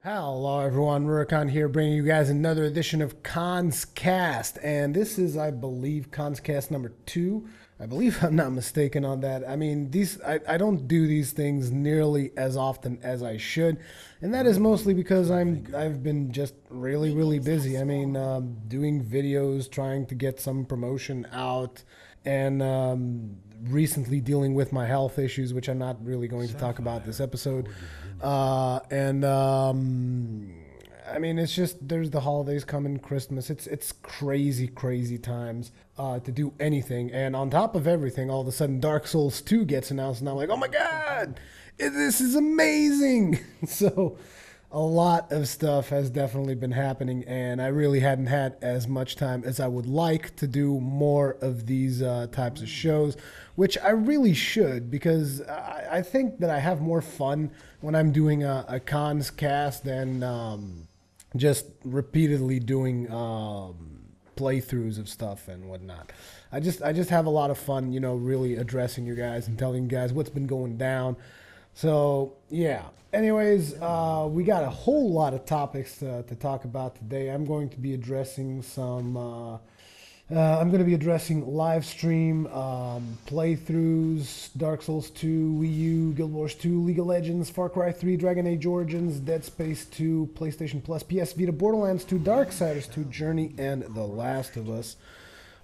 Hello everyone, Rurikhan here bringing you guys another edition of Kast, and this is, I believe, Kast number 2. I believe I'm not mistaken on that. I mean, I don't do these things nearly as often as I should, and that is mostly because I've been just really busy. I mean, doing videos, trying to get some promotion out, and recently dealing with my health issues, which I'm not really going to talk about this episode. And I mean, it's just there's the holidays coming, Christmas. It's crazy times to do anything. And on top of everything, all of a sudden, Dark Souls 2 gets announced, and I'm like, oh my god, this is amazing. So a lot of stuff has definitely been happening, and I really hadn't had as much time as I would like to do more of these types of shows, which I really should, because I think that I have more fun when I'm doing a cons cast than just repeatedly doing playthroughs of stuff and whatnot. I just have a lot of fun, really addressing you guys and telling you guys what's been going down. So yeah. Anyways, we got a whole lot of topics to talk about today. I'm going to be addressing some. I'm going to be addressing live stream playthroughs, Dark Souls 2, Wii U, Guild Wars 2, League of Legends, Far Cry 3, Dragon Age Origins, Dead Space 2, PlayStation Plus, PS Vita, Borderlands 2, Darksiders 2, Journey, and The Last of Us.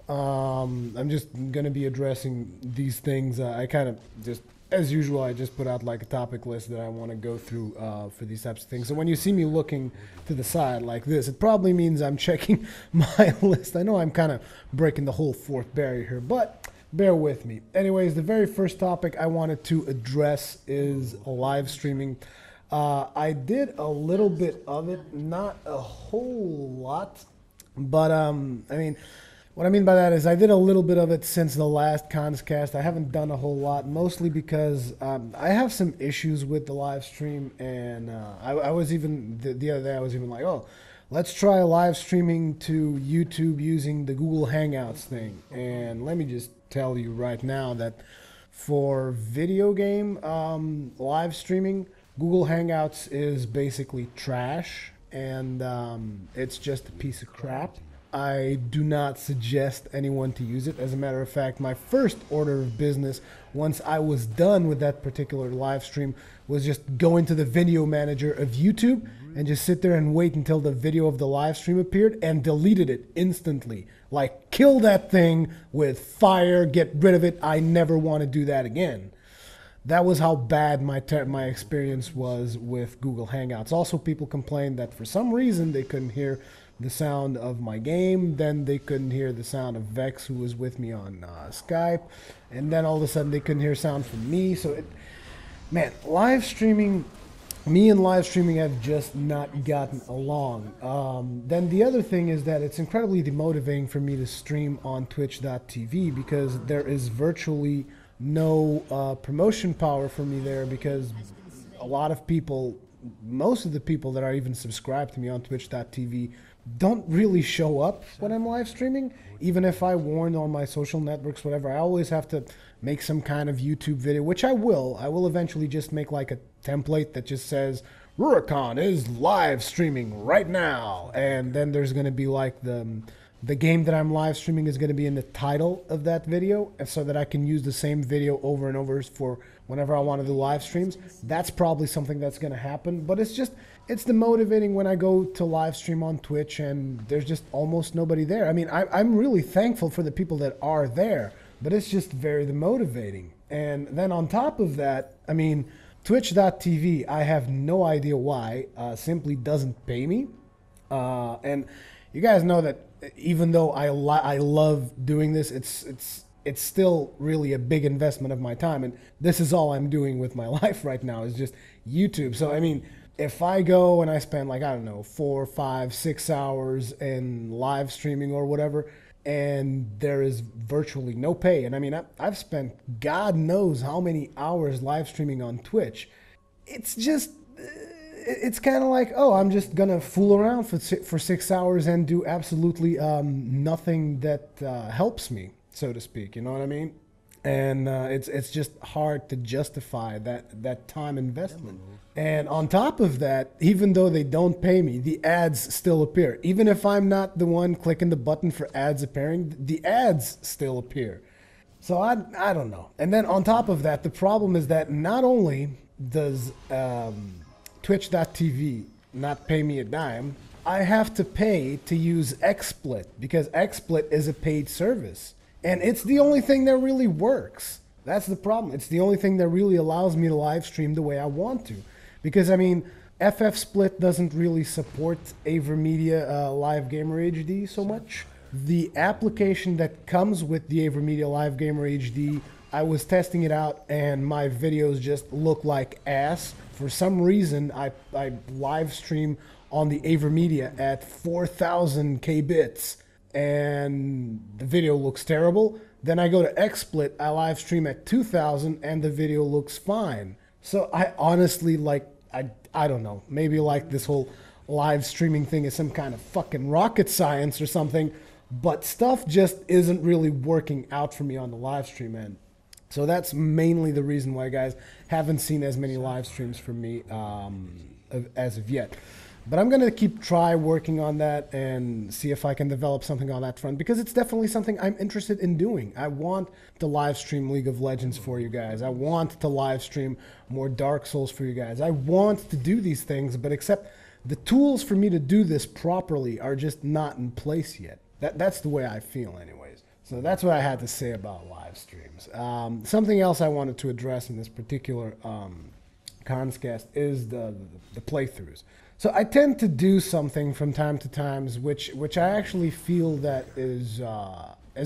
I'm just going to be addressing these things. I kind of just, as usual, I just put out like a topic list that I want to go through for these types of things. So when you see me looking to the side like this, it probably means I'm checking my list. I know I'm kind of breaking the whole fourth barrier here, but bear with me. Anyways, the very first topic I wanted to address is live streaming. I did a little bit of it, not a whole lot, but I mean, what I mean by that is I did a little bit of it since the last Conscast. I haven't done a whole lot, mostly because I have some issues with the live stream, and I was even, the other day I was even like, oh, let's try live streaming to YouTube using the Google Hangouts thing. And let me just tell you right now that for video game live streaming, Google Hangouts is basically trash, and it's just a piece of crap. I do not suggest anyone to use it. As a matter of fact, my first order of business, once I was done with that particular live stream, was just go into the video manager of YouTube and just sit there and wait until the video of the live stream appeared and deleted it instantly. Like, kill that thing with fire, get rid of it. I never want to do that again. That was how bad my experience was with Google Hangouts. Also, people complained that for some reason they couldn't hear the sound of my game, then they couldn't hear the sound of Vex, who was with me on Skype, and then all of a sudden they couldn't hear sound from me. So, man, live streaming, me and live streaming have just not gotten along. Then the other thing is that it's incredibly demotivating for me to stream on twitch.tv because there is virtually no promotion power for me there, because a lot of people, most of the people that are even subscribed to me on twitch.tv don't really show up when I'm live streaming. Even if I warn on my social networks, whatever, I always have to make some kind of YouTube video, which I will. I will eventually just make like a template that just says, Rurikhan is live streaming right now. And then there's going to be like the game that I'm live streaming is going to be in the title of that video, so that I can use the same video over and over for whenever I want to do live streams. That's probably something that's going to happen, but it's demotivating when I go to live stream on Twitch and there's just almost nobody there. I mean, I'm really thankful for the people that are there, but it's just very demotivating. And then on top of that, I mean, twitch.tv, I have no idea why, simply doesn't pay me. And you guys know that even though I love doing this, it's still really a big investment of my time, and this is all I'm doing with my life right now is just YouTube. So I mean, if I go and I spend like, I don't know, 4, 5, 6 hours in live streaming or whatever, and there is virtually no pay, and I mean, I've spent God knows how many hours live streaming on Twitch, it's just, it's kind of like, oh, I'm just gonna fool around for 6 hours and do absolutely nothing that helps me, so to speak. You know what I mean? and it's just hard to justify that time investment. And on top of that, even though they don't pay me, the ads still appear. Even if I'm not the one clicking the button for ads appearing, the ads still appear. So I don't know. And then on top of that, the problem is that not only does Twitch.tv not pay me a dime, I have to pay to use XSplit because XSplit is a paid service. And it's the only thing that really works. That's the problem. It's the only thing that really allows me to live stream the way I want to. Because, I mean, FFSplit doesn't really support AverMedia Live Gamer HD so much. The application that comes with the AverMedia Live Gamer HD, I was testing it out and my videos just look like ass. For some reason, I live stream on the AverMedia at 4,000 kbits and the video looks terrible. Then I go to XSplit, I live stream at 2,000 and the video looks fine. So I honestly, like, I don't know, maybe like this whole live streaming thing is some kind of fucking rocket science or something, but stuff just isn't really working out for me on the live stream end. So that's mainly the reason why, guys, haven't seen as many live streams from me as of yet. But I'm going to try working on that and see if I can develop something on that front, because it's definitely something I'm interested in doing. I want to live stream League of Legends for you guys. I want to live stream more Dark Souls for you guys. I want to do these things, but except the tools for me to do this properly are just not in place yet. That's the way I feel anyways. So that's what I had to say about live streams. Something else I wanted to address in this particular Conscast is the playthroughs. So I tend to do something from time to time, which I actually feel that is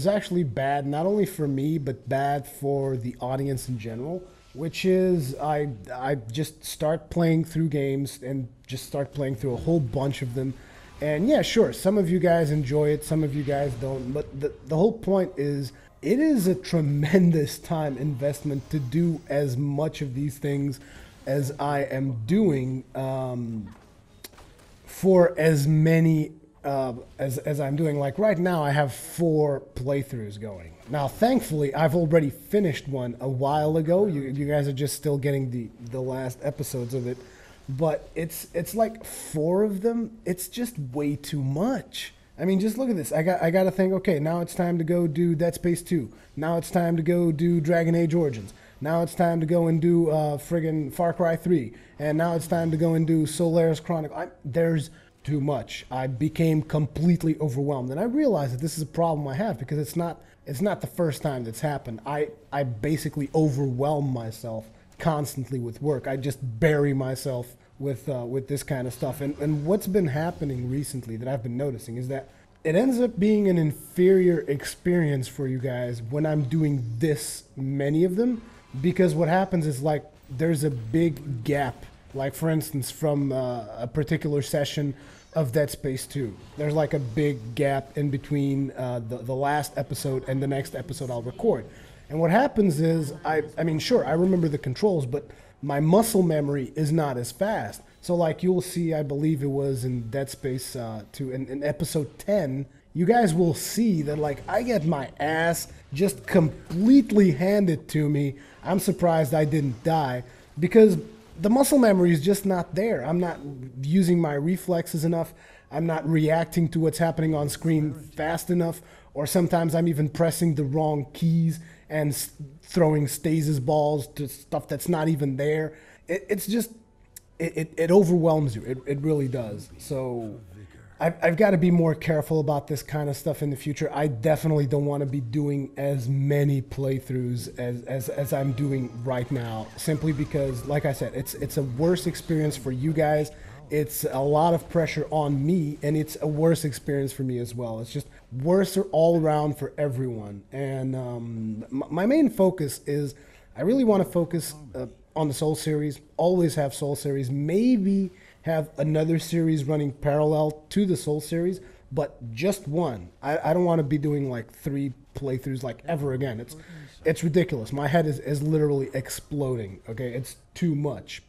actually bad, not only for me, but bad for the audience in general, which is I just start playing through games and just start playing through a whole bunch of them. And yeah, sure, some of you guys enjoy it, some of you guys don't, but the whole point is it is a tremendous time investment to do as much of these things as I am doing, for as many as I'm doing. Like right now I have 4 playthroughs going. Now thankfully I've already finished one a while ago. You guys are just still getting the last episodes of it, but it's like 4 of them. It's just way too much. I mean, just look at this. I got to think, okay, now it's time to go do Dead Space 2. Now it's time to go do Dragon Age Origins. Now it's time to go and do friggin' Far Cry 3. And now it's time to go and do Solaris Chronicle. There's too much. I became completely overwhelmed. And I realized that this is a problem I have, because it's not the first time that's happened. I basically overwhelm myself constantly with work. I just bury myself with this kind of stuff. And what's been happening recently that I've been noticing is that it ends up being an inferior experience for you guys when I'm doing this many of them, because what happens is, like, there's a big gap. Like, for instance, from a particular session of Dead Space 2, there's like a big gap in between the last episode and the next episode I'll record. And what happens is, I mean, sure, I remember the controls, but my muscle memory is not as fast. So, like, you'll see, I believe it was in Dead Space 2, in episode 10, you guys will see that, like, I get my ass just completely handed to me. I'm surprised I didn't die, because the muscle memory is just not there. I'm not using my reflexes enough. I'm not reacting to what's happening on screen fast enough, or sometimes I'm even pressing the wrong keys and throwing stasis balls to stuff that's not even there. It's just, it overwhelms you. It really does. So I've got to be more careful about this kind of stuff in the future. I definitely don't want to be doing as many playthroughs as I'm doing right now, simply because, like I said, it's a worse experience for you guys. It's a lot of pressure on me, and it's a worse experience for me as well. It's just worse all around for everyone. And my main focus is, I really want to focus on the Soul series, always have Soul series, maybe have another series running parallel to the Soul series, but just one. I don't want to be doing like 3 playthroughs like ever again. It's ridiculous. My head is literally exploding, okay? It's too much.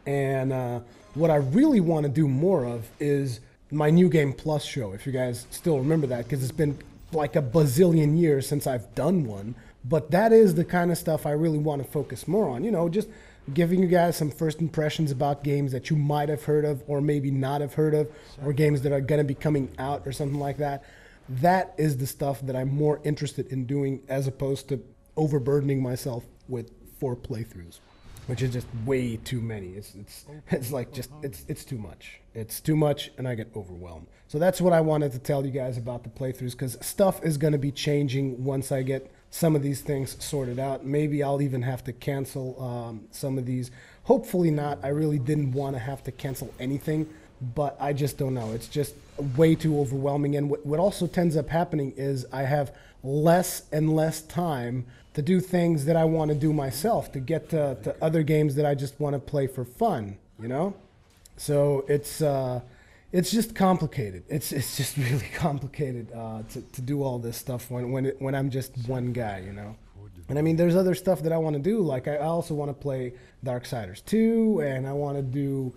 And what I really want to do more of is my New Game Plus show, if you guys still remember that, because it's been like a bazillion years since I've done one. But that is the kind of stuff I really want to focus more on. You know, just giving you guys some first impressions about games that you might have heard of or maybe not have heard of, or games that are going to be coming out or something like that. That is the stuff that I'm more interested in doing, as opposed to overburdening myself with 4 playthroughs, which is just way too many. It's like just it's too much. It's too much, and I get overwhelmed. So that's what I wanted to tell you guys about the playthroughs, because stuff is going to be changing once I get some of these things sorted out. Maybe I'll even have to cancel some of these. Hopefully not. I really didn't want to have to cancel anything, but I just don't know. It's just way too overwhelming. And what also tends up happening is I have less and less time to do things that I want to do myself, to get to other games that I just want to play for fun, you know? So it's just complicated. It's just really complicated to do all this stuff when I'm just one guy, you know? And I mean, there's other stuff that I want to do. Like I also want to play Darksiders 2, and I want to do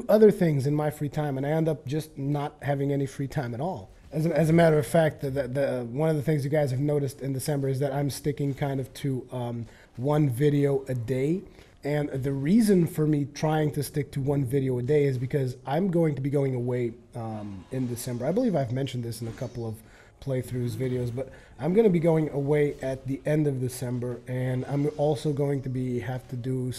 other things in my free time, and I end up just not having any free time at all. As a matter of fact, one of the things you guys have noticed in December is that I'm sticking kind of to 1 video a day. And the reason for me trying to stick to 1 video a day is because I'm going to be going away in December. I believe I've mentioned this in a couple of playthroughs videos, but I'm going to be going away at the end of December, and I'm also going to have to do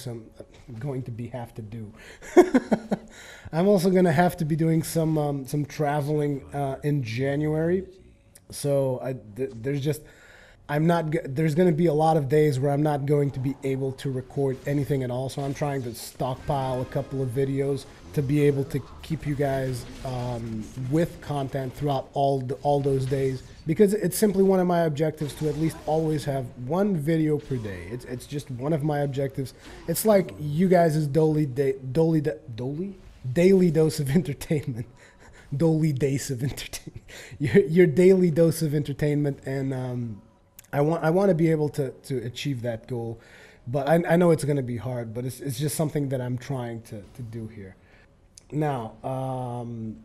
I'm also going to have to be doing some traveling in January. So there's going to be a lot of days where I'm not going to be able to record anything at all. So I'm trying to stockpile a couple of videos to be able to keep you guys with content throughout all those days, because it's simply one of my objectives to at least always have 1 video per day. It's just one of my objectives. It's like you guys' daily dose of entertainment. Daily days of entertainment. Your daily dose of entertainment, and I want to be able to achieve that goal, but I know it's going to be hard, but it's just something that I'm trying to do here. Now,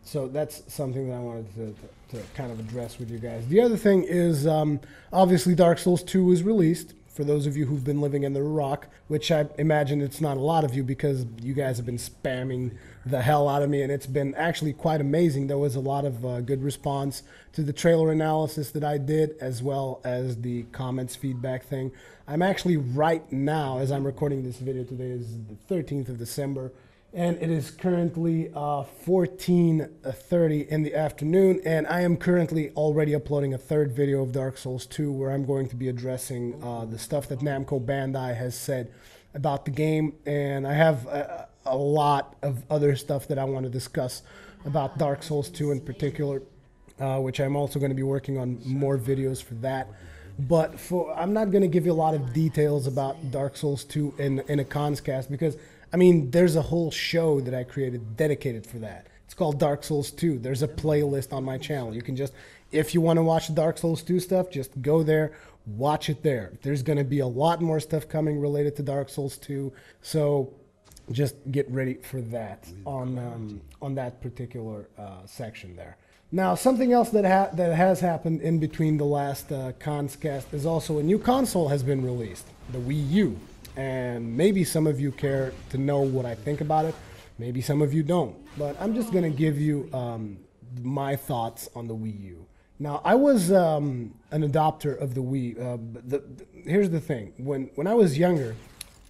so that's something that I wanted to kind of address with you guys. The other thing is, obviously Dark Souls 2 is released. For those of you who've been living under a rock, which I imagine it's not a lot of you, because you guys have been spamming the hell out of me, and it's been actually quite amazing. There was a lot of good response to the trailer analysis that I did, as well as the comments feedback thing. I'm actually right now, as I'm recording this video, today is the 13th of December, and it is currently 14:30 in the afternoon, and I am currently already uploading a 3rd video of Dark Souls 2, where I'm going to be addressing the stuff that Namco Bandai has said about the game, and I have a lot of other stuff that I want to discuss about Dark Souls 2 in particular, which I'm also going to be working on more videos for that. But I'm not going to give you a lot of details about Dark Souls 2 in a Conscast, because I mean, there's a whole show that I created dedicated for that. It's called Dark Souls 2. There's a playlist on my channel. You can just, if you want to watch the Dark Souls 2 stuff, just go there, watch it there. There's going to be a lot more stuff coming related to Dark Souls 2, so just get ready for that on that particular section there. Now, something else that has happened in between the last Conscast is also a new console has been released, the Wii U. And maybe some of you care to know what I think about it. Maybe some of you don't. But I'm just going to give you my thoughts on the Wii U. Now, I was an adopter of the Wii. Here's the thing. When I was younger,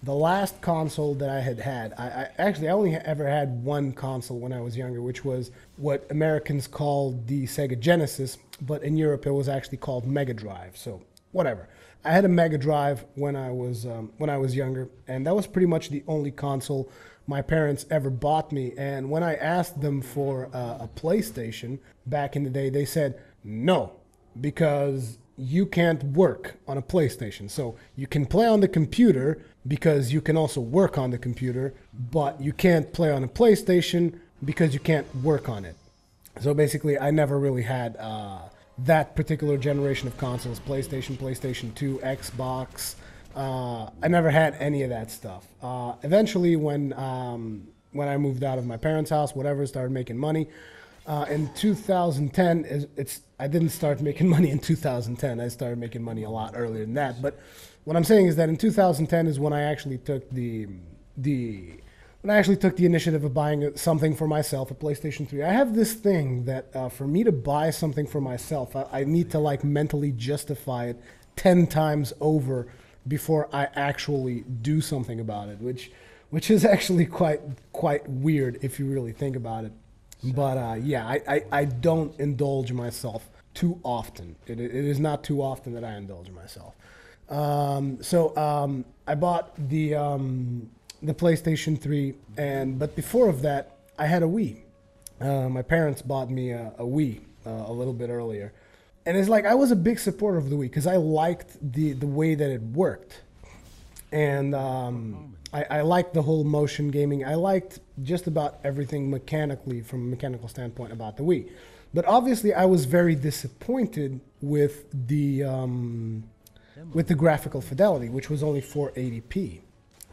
the last console that I had, I only ever had 1 console when I was younger, which was what Americans called the Sega Genesis, but in Europe it was actually called Mega Drive. So whatever. I had a Mega Drive when I was younger, and that was pretty much the only console my parents ever bought me. And when I asked them for a PlayStation back in the day, they said no, because you can't work on a PlayStation. So you can play on the computer because you can also work on the computer, but you can't play on a PlayStation because you can't work on it. So basically, I never really had that particular generation of consoles, PlayStation, PlayStation 2, Xbox. I never had any of that stuff. Eventually, when I moved out of my parents' house, whatever, started making money, In 2010, I didn't start making money in 2010. I started making money a lot earlier than that. But what I'm saying is that in 2010 is when I actually took the initiative of buying something for myself, a PlayStation 3. I have this thing that for me to buy something for myself, I need to like mentally justify it 10 times over before I actually do something about it, which is actually quite weird if you really think about it. But yeah, I don't indulge myself too often. It is not too often that I indulge myself. I bought the PlayStation 3, but before of that, I had a Wii. My parents bought me a Wii a little bit earlier. And it's like I was a big supporter of the Wii because I liked the way that it worked. And I liked the whole motion gaming. I liked just about everything mechanically, from a mechanical standpoint, about the Wii. But obviously, I was very disappointed with the graphical fidelity, which was only 480p.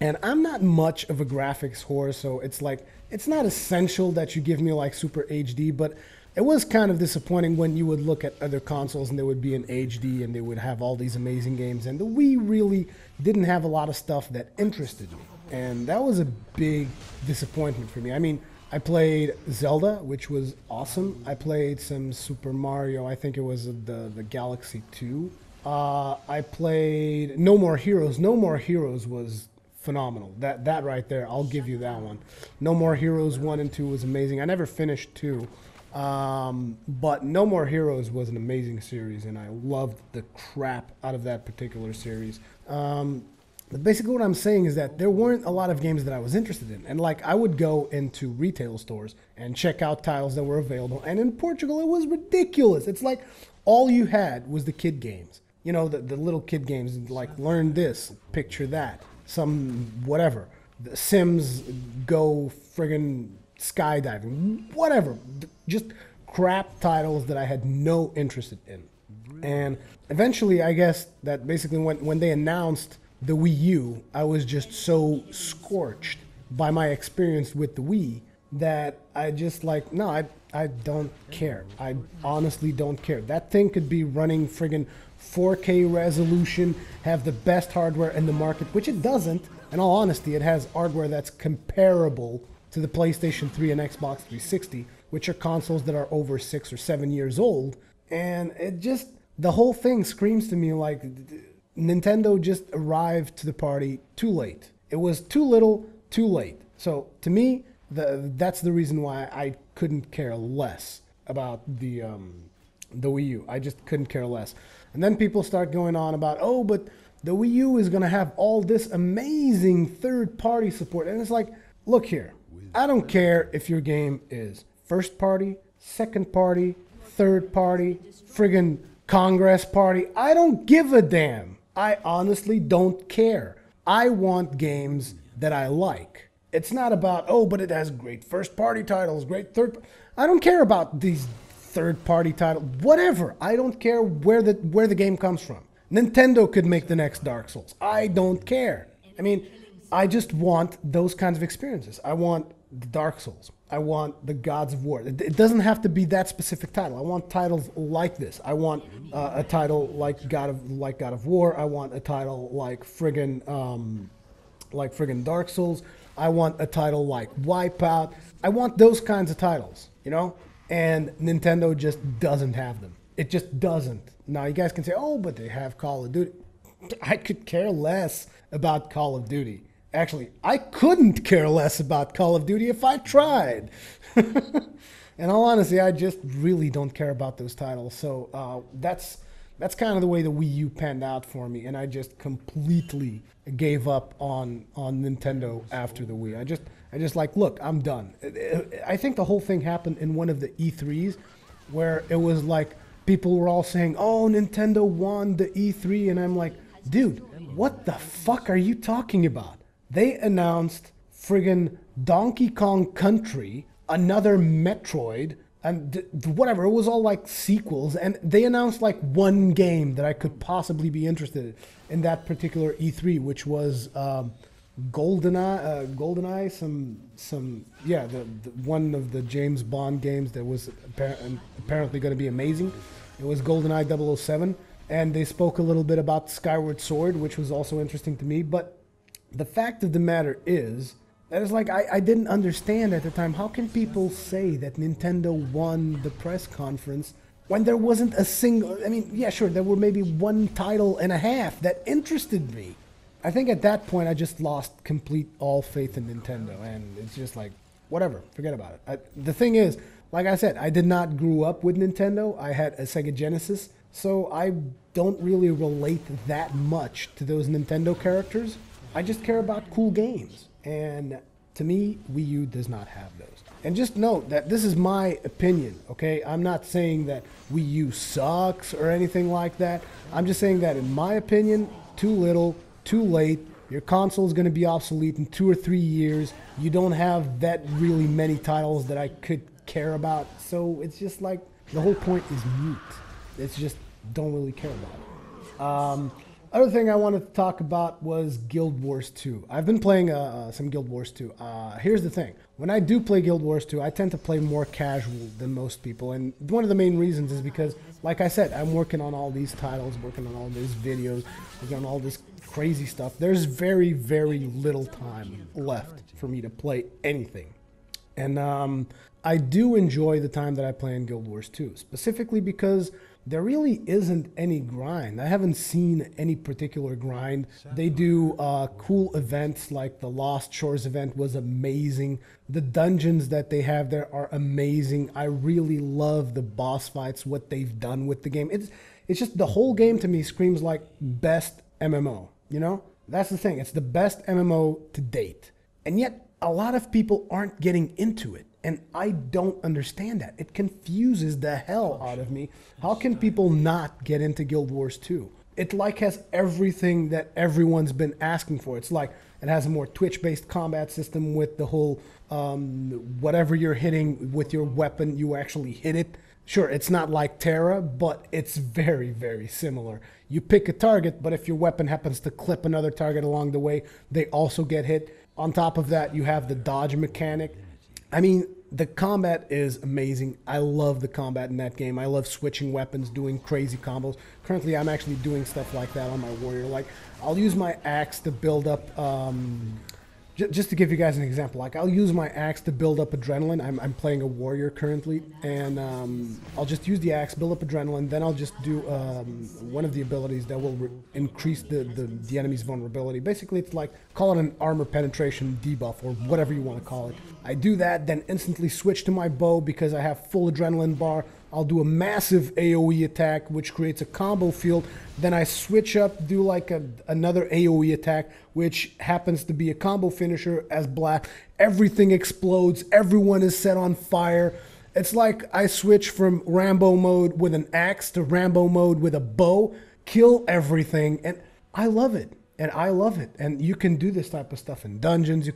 And I'm not much of a graphics whore, so it's like, it's not essential that you give me like super HD, but it was kind of disappointing when you would look at other consoles and they would be in HD and they would have all these amazing games. And the Wii really didn't have a lot of stuff that interested me. And that was a big disappointment for me. I mean, I played Zelda, which was awesome. I played some Super Mario, I think it was the Galaxy 2. I played No More Heroes. No More Heroes was phenomenal. That right there, I'll give you that one. No More Heroes 1 and 2 was amazing. I never finished 2. But No More Heroes was an amazing series, and I loved the crap out of that particular series. But basically what I'm saying is that there weren't a lot of games that I was interested in. And like I would go into retail stores and check out titles that were available. And in Portugal, it was ridiculous. It's like all you had was the kid games. You know, the little kid games, like learn this, picture that, some whatever. The Sims, go friggin' skydiving, whatever. Just crap titles that I had no interest in. And eventually, I guess that basically when they announced the Wii U, I was just so scorched by my experience with the Wii that I just like, no, I don't care. I honestly don't care. That thing could be running friggin' 4K resolution, have the best hardware in the market, which it doesn't. In all honesty, it has hardware that's comparable to the PlayStation 3 and Xbox 360, which are consoles that are over 6 or 7 years old. And it just, the whole thing screams to me like Nintendo just arrived to the party too late. It was too little, too late. So to me, that's the reason why I couldn't care less about the Wii U. I just couldn't care less. And then people start going on about, oh, but the Wii U is going to have all this amazing third-party support. And it's like, look here. I don't care if your game is first party, second party, third party, friggin' Congress party. I don't give a damn. I honestly don't care. I want games that I like. It's not about, oh, but it has great first party titles, great third. I don't care about these third party titles. Whatever. I don't care where the game comes from. Nintendo could make the next Dark Souls. I don't care. I mean, I just want those kinds of experiences. I want the Dark Souls. I want the Gods of War. It doesn't have to be that specific title. I want titles like this. I want a title like God of War. I want a title like friggin' Dark Souls. I want a title like Wipeout. I want those kinds of titles, you know? And Nintendo just doesn't have them. It just doesn't. Now you guys can say, oh, but they have Call of Duty. I could care less about Call of Duty. Actually, I couldn't care less about Call of Duty if I tried. In all honesty, I just really don't care about those titles. So that's kind of the way the Wii U panned out for me, and I just completely gave up on Nintendo after the Wii. I just like, look, I'm done. I think the whole thing happened in one of the E3s where it was like people were all saying, oh, Nintendo won the E3, and I'm like, dude, what the fuck are you talking about? They announced friggin' Donkey Kong Country, another Metroid, and whatever. It was all like sequels, and they announced like one game that I could possibly be interested in that particular E3, which was GoldenEye, yeah, the one of the James Bond games that was apparently going to be amazing. It was GoldenEye 007, and they spoke a little bit about Skyward Sword, which was also interesting to me. But the fact of the matter is, that is like I didn't understand at the time, how can people say that Nintendo won the press conference when there wasn't a single, I mean, yeah, sure, there were maybe one title and a half that interested me. I think at that point I just lost complete all faith in Nintendo, and it's just like, whatever, forget about it. The thing is, like I said, I did not grow up with Nintendo. I had a Sega Genesis, so I don't really relate that much to those Nintendo characters. I just care about cool games, and to me, Wii U does not have those. And just note that this is my opinion, okay? I'm not saying that Wii U sucks or anything like that. I'm just saying that in my opinion, too little, too late. Your console is going to be obsolete in 2 or 3 years. You don't have that really many titles that I could care about. So it's just like the whole point is moot. It's just don't really care about it. Other thing I wanted to talk about was Guild Wars 2. I've been playing some Guild Wars 2. Here's the thing. When I do play Guild Wars 2, I tend to play more casual than most people. And one of the main reasons is because, like I said, I'm working on all these titles, working on all these videos, working on all this crazy stuff. There's very, very little time left for me to play anything. And I do enjoy the time that I play in Guild Wars 2, specifically because there really isn't any grind. I haven't seen any particular grind. They do cool events, like the Lost Shores event was amazing. The dungeons that they have there are amazing. I really love the boss fights, what they've done with the game. It's just the whole game to me screams like best MMO, you know? That's the thing. It's the best MMO to date. And yet a lot of people aren't getting into it. And I don't understand that. It confuses the hell out of me. How can people not get into Guild Wars 2? It like has everything that everyone's been asking for. It's like it has a more Twitch-based combat system with the whole whatever you're hitting with your weapon, you actually hit it. Sure, it's not like Terra, but it's very, very similar. You pick a target, but if your weapon happens to clip another target along the way, they also get hit. On top of that, you have the dodge mechanic. I mean, the combat is amazing. I love the combat in that game. I love switching weapons, doing crazy combos. Currently, I'm actually doing stuff like that on my warrior. Like, I'll use my axe to build up... just to give you guys an example, like I'll use my axe to build up adrenaline. I'm playing a warrior currently, and I'll just use the axe, build up adrenaline, then I'll just do one of the abilities that will increase the enemy's vulnerability. Basically, it's like, call it an armor penetration debuff, or whatever you want to call it. I do that, then instantly switch to my bow because I have full adrenaline bar. I'll do a massive AoE attack, which creates a combo field. Then I switch up, do like another AoE attack, which happens to be a combo finisher as black. Everything explodes. Everyone is set on fire. It's like I switch from Rambo mode with an axe to Rambo mode with a bow, kill everything, and I love it. And I love it. And you can do this type of stuff in dungeons.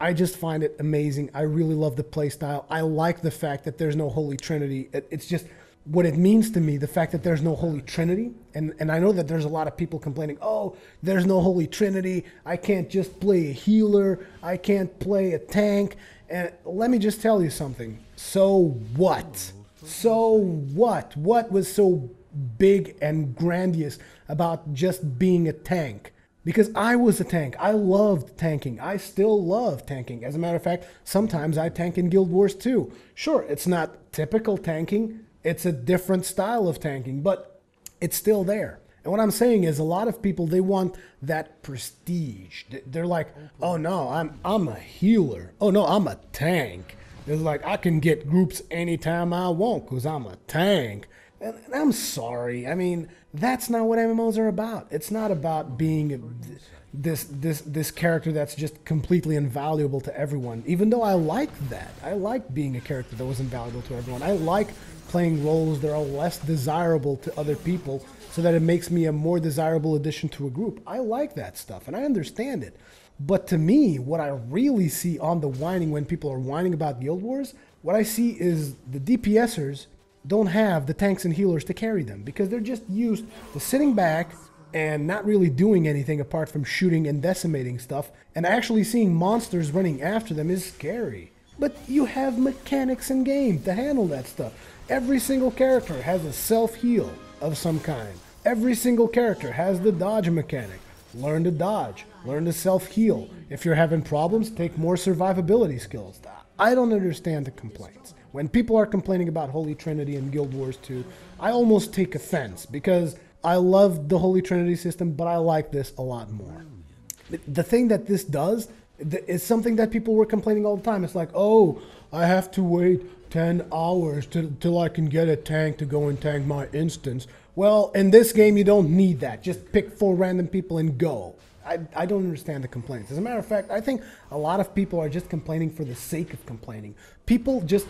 I just find it amazing. I really love the playstyle. I like the fact that there's no Holy Trinity. It's just what it means to me, the fact that there's no Holy Trinity. And I know that there's a lot of people complaining, oh, there's no Holy Trinity. I can't just play a healer. I can't play a tank. And let me just tell you something. So what? So what? What was so big and grandiose about just being a tank? Because I was a tank. I loved tanking. I still love tanking. As a matter of fact, sometimes I tank in Guild Wars 2. Sure, it's not typical tanking. It's a different style of tanking, but it's still there. And what I'm saying is a lot of people, they want that prestige. They're like, oh no, I'm a healer. Oh no, I'm a tank. They're like, I can get groups anytime I want because I'm a tank. And I'm sorry. I mean, that's not what MMOs are about. It's not about being this character that's just completely invaluable to everyone. Even though I like that. I like being a character that was invaluable to everyone. I like playing roles that are less desirable to other people so that it makes me a more desirable addition to a group. I like that stuff, and I understand it. But to me, what I really see on the whining when people are whining about Guild Wars, what I see is the DPSers don't have the tanks and healers to carry them because they're just used to sitting back, and not really doing anything apart from shooting and decimating stuff, and actually seeing monsters running after them is scary. But you have mechanics in game to handle that stuff. Every single character has a self-heal of some kind. Every single character has the dodge mechanic. Learn to dodge, learn to self-heal. If you're having problems, take more survivability skills. I don't understand the complaints. When people are complaining about Holy Trinity and Guild Wars 2, I almost take offense because I love the Holy Trinity system, but I like this a lot more. The thing that this does is something that people were complaining all the time. It's like, oh, I have to wait 10 hours till I can get a tank to go and tank my instance. Well, in this game, you don't need that. Just pick 4 random people and go. I don't understand the complaints. As a matter of fact, I think a lot of people are just complaining for the sake of complaining. People just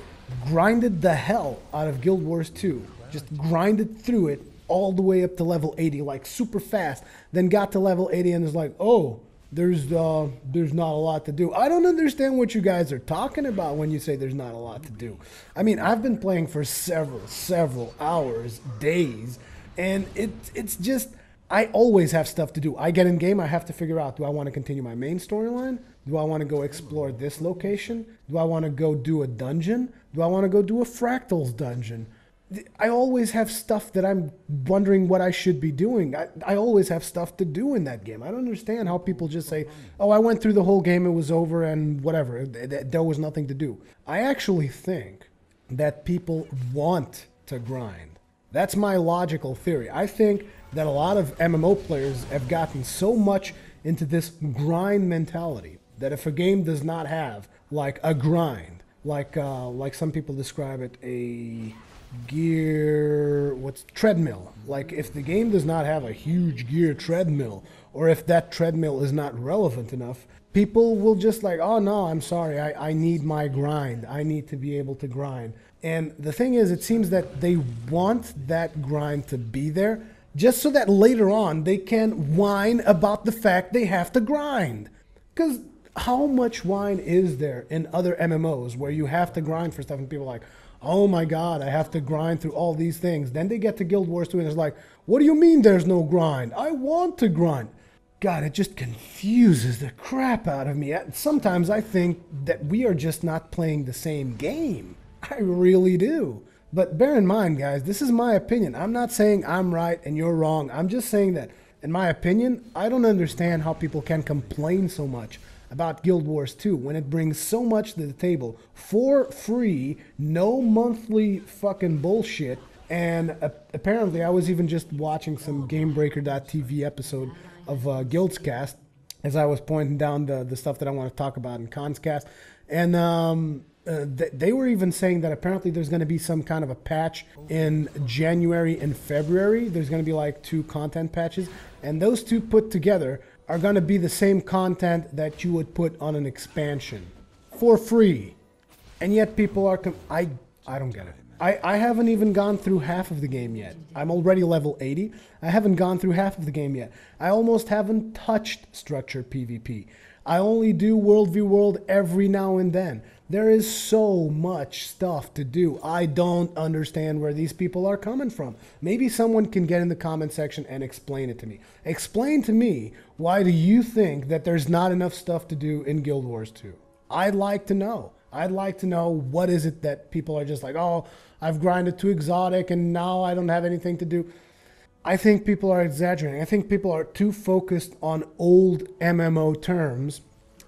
grinded the hell out of Guild Wars 2. Just grinded through it all the way up to level 80, like super fast. Then got to level 80 and is like, oh, there's not a lot to do. I don't understand what you guys are talking about when you say there's not a lot to do. I mean, I've been playing for several hours, days, and it's just, I always have stuff to do. I get in game, I have to figure out, do I want to continue my main storyline? Do I want to go explore this location? Do I want to go do a dungeon? Do I want to go do a Fractals dungeon? I always have stuff that I'm wondering what I should be doing. I always have stuff to do in that game. I don't understand how people just say, oh, I went through the whole game, it was over, and whatever. There was nothing to do. I actually think that people want to grind. That's my logical theory. I think that a lot of MMO players have gotten so much into this grind mentality that if a game does not have like a grind, like some people describe it, a treadmill. Like if the game does not have a huge gear treadmill, or if that treadmill is not relevant enough, people will just like, oh no, I'm sorry, I need my grind. I need to be able to grind. And the thing is, it seems that they want that grind to be there just so that later on they can whine about the fact they have to grind. Because how much whine is there in other MMOs where you have to grind for stuff and people are like, oh my god, I have to grind through all these things. Then they get to Guild Wars 2 and it's like, what do you mean there's no grind? I want to grind. God, it just confuses the crap out of me. Sometimes I think that we are just not playing the same game. I really do. But bear in mind, guys, this is my opinion. I'm not saying I'm right and you're wrong. I'm just saying that, in my opinion, I don't understand how people can complain so much about Guild Wars 2 when it brings so much to the table for free, no monthly fucking bullshit. And apparently I was even just watching some GameBreaker.tv episode of Guild's Kast as I was pointing down the stuff that I want to talk about in Kast. And they were even saying that apparently there's going to be some kind of a patch in January and February. There's going to be like 2 content patches, and those 2 put together are going to be the same content that you would put on an expansion for free. And yet people are I don't get it. I haven't even gone through half of the game yet. I'm already level 80. I haven't gone through half of the game yet. I almost haven't touched structured PvP. I only do World v World every now and then. There is so much stuff to do. I don't understand where these people are coming from. Maybe someone can get in the comment section and explain it to me. Explain to me, why do you think that there's not enough stuff to do in Guild Wars 2? I'd like to know. I'd like to know what is it that people are just like, oh, I've grinded too exotic and now I don't have anything to do. I think people are exaggerating. I think people are too focused on old MMO terms.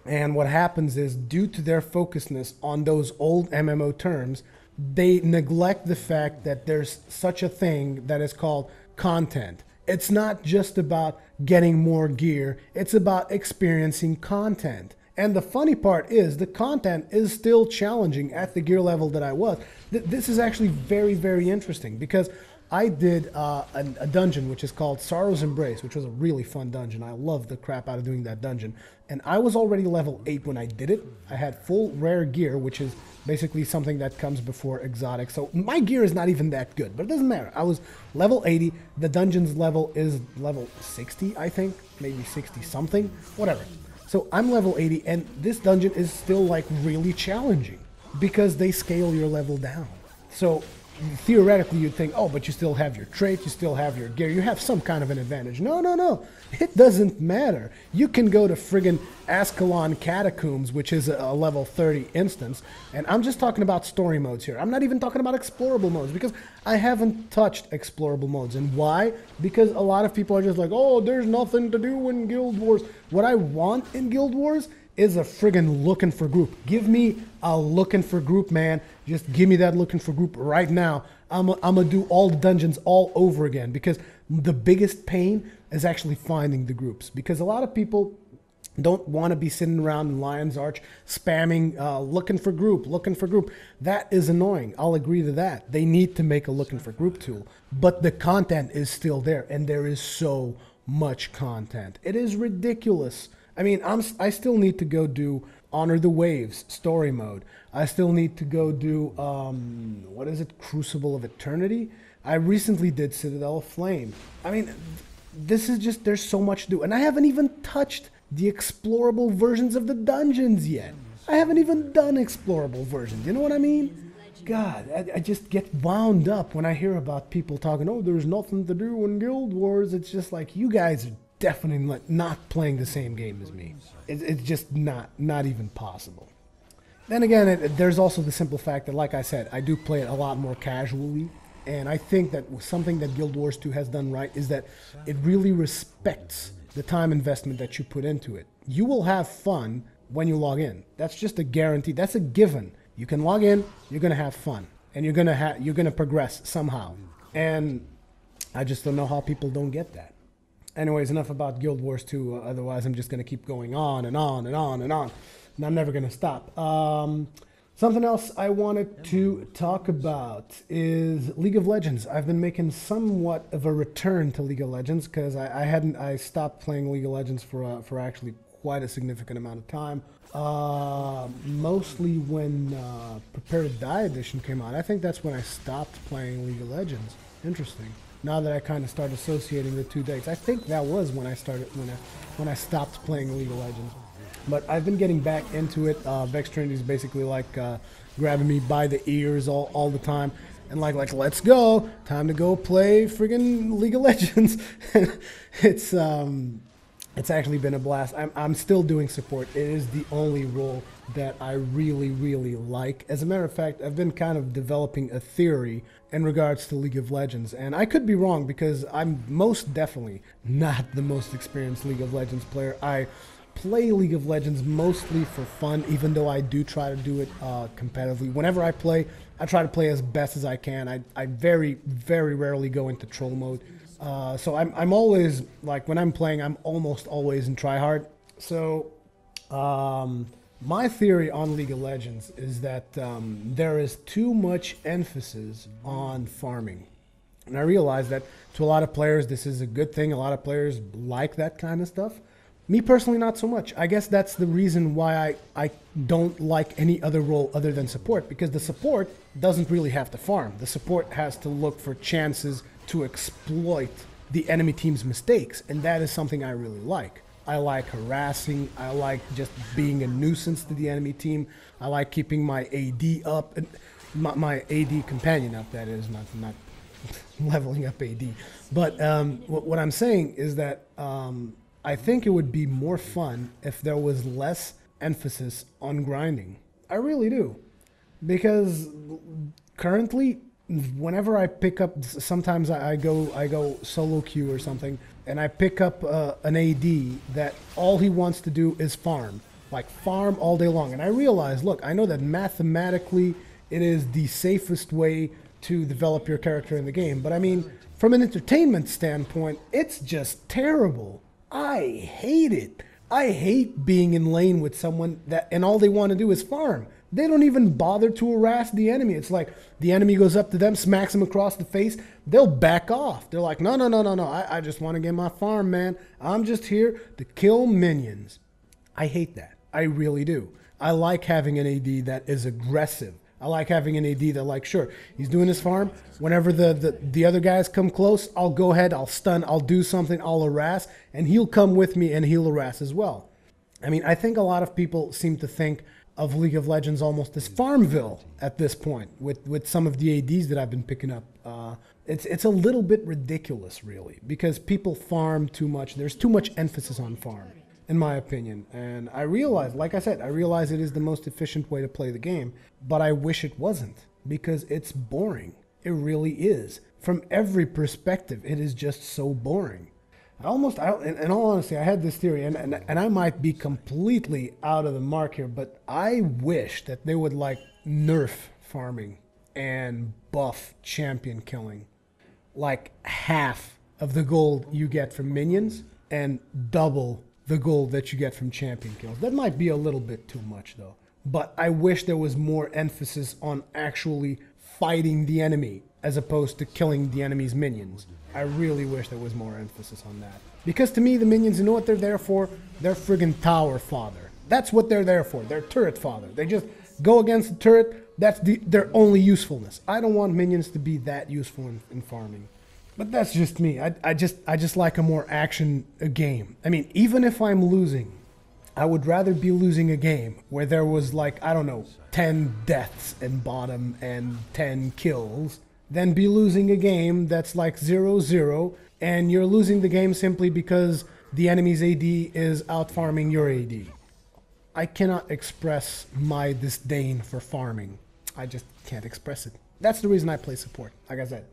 And what happens is, due to their focusedness on those old MMO terms, they neglect the fact that there's such a thing that is called content. It's not just about getting more gear, it's about experiencing content. And the funny part is, the content is still challenging at the gear level that I was. This is actually very, very interesting, because I did a dungeon which is called Sorrow's Embrace, which was a really fun dungeon. I loved the crap out of doing that dungeon. And I was already level 8 when I did it. I had full rare gear, which is basically something that comes before exotic. So my gear is not even that good, but it doesn't matter. I was level 80. The dungeon's level is level 60, I think. Maybe 60 something, whatever. So I'm level 80, and this dungeon is still like really challenging because they scale your level down. So theoretically you'd think, oh, but you still have your trait, you still have your gear, you have some kind of an advantage. No, no, no. It doesn't matter. You can go to friggin' Ascalon Catacombs, which is a level 30 instance, and I'm just talking about story modes here. I'm not even talking about explorable modes, because I haven't touched explorable modes. And why? Because a lot of people are just like, oh, there's nothing to do in Guild Wars. What I want in Guild Wars is a friggin' looking for group. Give me a looking for group, man. Just give me that looking for group right now. I'm gonna do all the dungeons all over again, because the biggest pain is actually finding the groups, because a lot of people don't want to be sitting around in Lion's Arch spamming looking for group, looking for group. That is annoying. I'll agree to that. They need to make a looking for group tool, but the content is still there, and there is so much content. It is ridiculous. I mean, I still need to go do Honor the Waves story mode. I still need to go do, what is it, Crucible of Eternity? I recently did Citadel of Flame. I mean, this is just, there's so much to do. And I haven't even touched the explorable versions of the dungeons yet. I haven't even done explorable versions. You know what I mean? God, I just get wound up when I hear about people talking, oh, there's nothing to do in Guild Wars. It's just like, you guys are definitely not playing the same game as me. It's just not even possible. Then again, there's also the simple fact that, like I said, I do play it a lot more casually. And I think that something that Guild Wars 2 has done right is that it really respects the time investment that you put into it. You will have fun when you log in. That's just a guarantee. That's a given. You can log in, you're going to have fun, and you're going to progress somehow. And I just don't know how people don't get that. Anyways, enough about Guild Wars 2. Otherwise, I'm just going to keep going on and on and on and on. And I'm never going to stop. Something else I wanted to talk about is League of Legends. I've been making somewhat of a return to League of Legends, because I stopped playing League of Legends for actually quite a significant amount of time. Mostly when Prepare to Die Edition came out. I think that's when I stopped playing League of Legends. Interesting. Now that I kind of start associating the two dates, I think that was when I started when I stopped playing League of Legends. But I've been getting back into it. Vex Trinity is basically like grabbing me by the ears all the time, and like let's go, time to go play friggin' League of Legends. It's actually been a blast. I'm still doing support. It is the only role that I really like. As a matter of fact, I've been kind of developing a theory in regards to League of Legends, and I could be wrong, because I'm most definitely not the most experienced League of Legends player. I play League of Legends mostly for fun, even though I do try to do it competitively. Whenever I play, I try to play as best as I can. I very rarely go into troll mode. So I'm always, like, when I'm playing, I'm almost always in tryhard. So my theory on League of Legends is that there is too much emphasis on farming. And I realize that to a lot of players, this is a good thing. A lot of players like that kind of stuff. Me personally, not so much. I guess that's the reason why I don't like any other role other than support, because the support doesn't really have to farm. The support has to look for chances to exploit the enemy team's mistakes, and that is something I really like. I like harassing. I like just being a nuisance to the enemy team. I like keeping my AD up, my AD companion up, that is, not leveling up AD. But what I'm saying is that I think it would be more fun if there was less emphasis on grinding. I really do. Because currently, whenever I pick up, sometimes I go solo queue or something, and I pick up an AD that all he wants to do is farm. Like, farm all day long. And I realize, look, I know that mathematically it is the safest way to develop your character in the game. But I mean, from an entertainment standpoint, it's just terrible. I hate it. I hate being in lane with someone that, and all they want to do is farm. They don't even bother to harass the enemy. It's like the enemy goes up to them, smacks them across the face. They'll back off. They're like, no. I just want to get my farm, man. I'm just here to kill minions. I hate that. I really do. I like having an AD that is aggressive. I like having an AD that, like, sure, he's doing his farm. Whenever the other guys come close, I'll go ahead, I'll stun, I'll do something, I'll harass, and he'll come with me and he'll harass as well. I mean, I think a lot of people seem to think of League of Legends almost as Farmville at this point with some of the ADs that I've been picking up. It's a little bit ridiculous, really, because people farm too much. There's too much emphasis on farm, in my opinion. And I realize, like I said, I realize it is the most efficient way to play the game, but I wish it wasn't, because it's boring. It really is. From every perspective, it is just so boring. In all honesty, I had this theory, and I might be completely out of the mark here, but I wish that they would like nerf farming and buff champion killing. Like half of the gold you get from minions and double the gold that you get from champion kills. That might be a little bit too much though. But I wish there was more emphasis on actually fighting the enemy as opposed to killing the enemy's minions. I really wish there was more emphasis on that. Because to me, the minions, you know what they're there for? They're friggin' tower fodder. That's what they're there for. They're turret fodder. They just go against the turret. That's their only usefulness. I don't want minions to be that useful in farming. But that's just me. I just like a more action game. I mean, even if I'm losing, I would rather be losing a game where there was like, I don't know, 10 deaths in bottom and 10 kills than be losing a game that's like 0-0 and you're losing the game simply because the enemy's AD is out farming your AD. I cannot express my disdain for farming. I just can't express it. That's the reason I play support, like I said.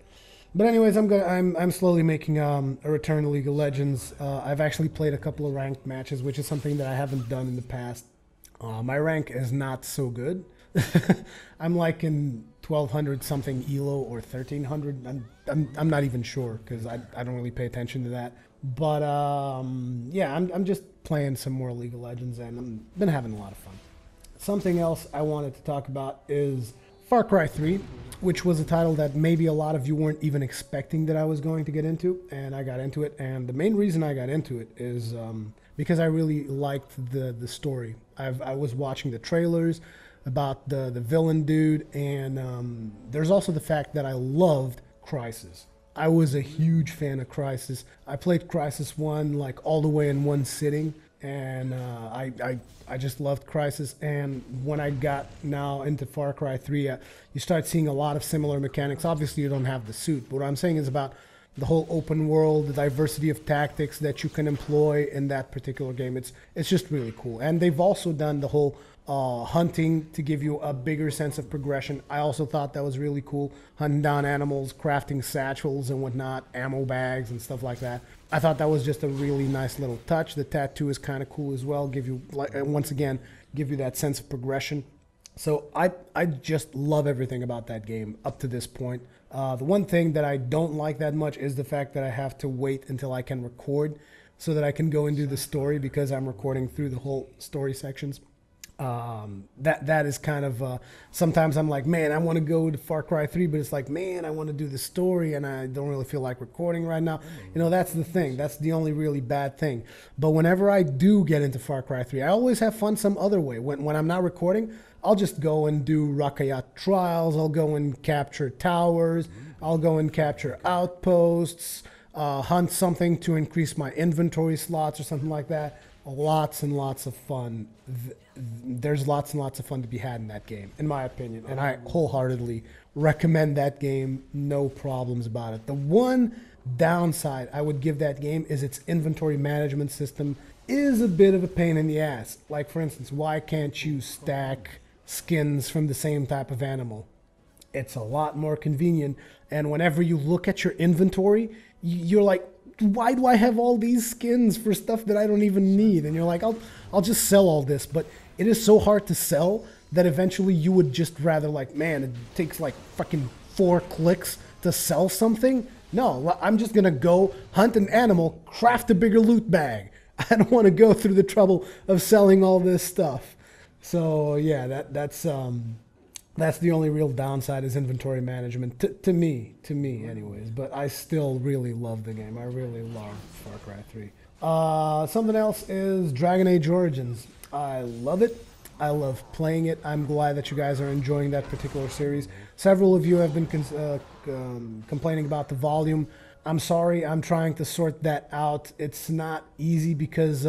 But anyways, I'm slowly making a return to League of Legends. I've actually played a couple of ranked matches, which is something that I haven't done in the past. My rank is not so good. I'm like in 1200 something elo or 1300. I'm not even sure because I don't really pay attention to that. But yeah, I'm just playing some more League of Legends and I've been having a lot of fun. Something else I wanted to talk about is Far Cry 3, which was a title that maybe a lot of you weren't even expecting that I was going to get into, and I got into it. And the main reason I got into it is because I really liked the story. I was watching the trailers about the villain dude, and there's also the fact that I loved Crysis. I was a huge fan of Crysis. I played Crysis 1 like all the way in one sitting, and I just loved Crysis. And when I got now into Far Cry 3, you start seeing a lot of similar mechanics. Obviously, you don't have the suit, but what I'm saying is about the whole open world, the diversity of tactics that you can employ in that particular game. It's just really cool. And they've also done the whole hunting to give you a bigger sense of progression. I also thought that was really cool. Hunting down animals, crafting satchels and whatnot, ammo bags and stuff like that. I thought that was just a really nice little touch. The tattoo is kind of cool as well. Give you, like, once again, give you that sense of progression. So I just love everything about that game up to this point. The one thing that I don't like that much is the fact that I have to wait until I can record so that I can go and do the story, because I'm recording through the whole story sections. That is kind of sometimes I'm like, man, I want to go to Far Cry 3, but it's like, man, I want to do the story and I don't really feel like recording right now. You know, that's the thing. That's the only really bad thing. But whenever I do get into Far Cry 3, I always have fun some other way. When I'm not recording, I'll just go and do Rakayat trials. I'll go and capture towers. I'll go and capture outposts, hunt something to increase my inventory slots or something like that. Lots and lots of fun. There's lots and lots of fun to be had in that game, in my opinion, and I wholeheartedly recommend that game. No problems about it. The one downside I would give that game is its inventory management system is a bit of a pain in the ass. Like, for instance, why can't you stack skins from the same type of animal? It's a lot more convenient, and whenever you look at your inventory, you're like, why do I have all these skins for stuff that I don't even need? And you're like, I'll just sell all this. But it is so hard to sell that eventually you would just rather, like, man, it takes like fucking 4 clicks to sell something. No, I'm just going to go hunt an animal, craft a bigger loot bag. I don't want to go through the trouble of selling all this stuff. So yeah, that's the only real downside is inventory management, to me anyways. But I still really love the game. I really love Far Cry 3. Something else is Dragon Age Origins. I love it. I love playing it. I'm glad that you guys are enjoying that particular series. Several of you have been complaining about the volume. I'm sorry, I'm trying to sort that out. It's not easy because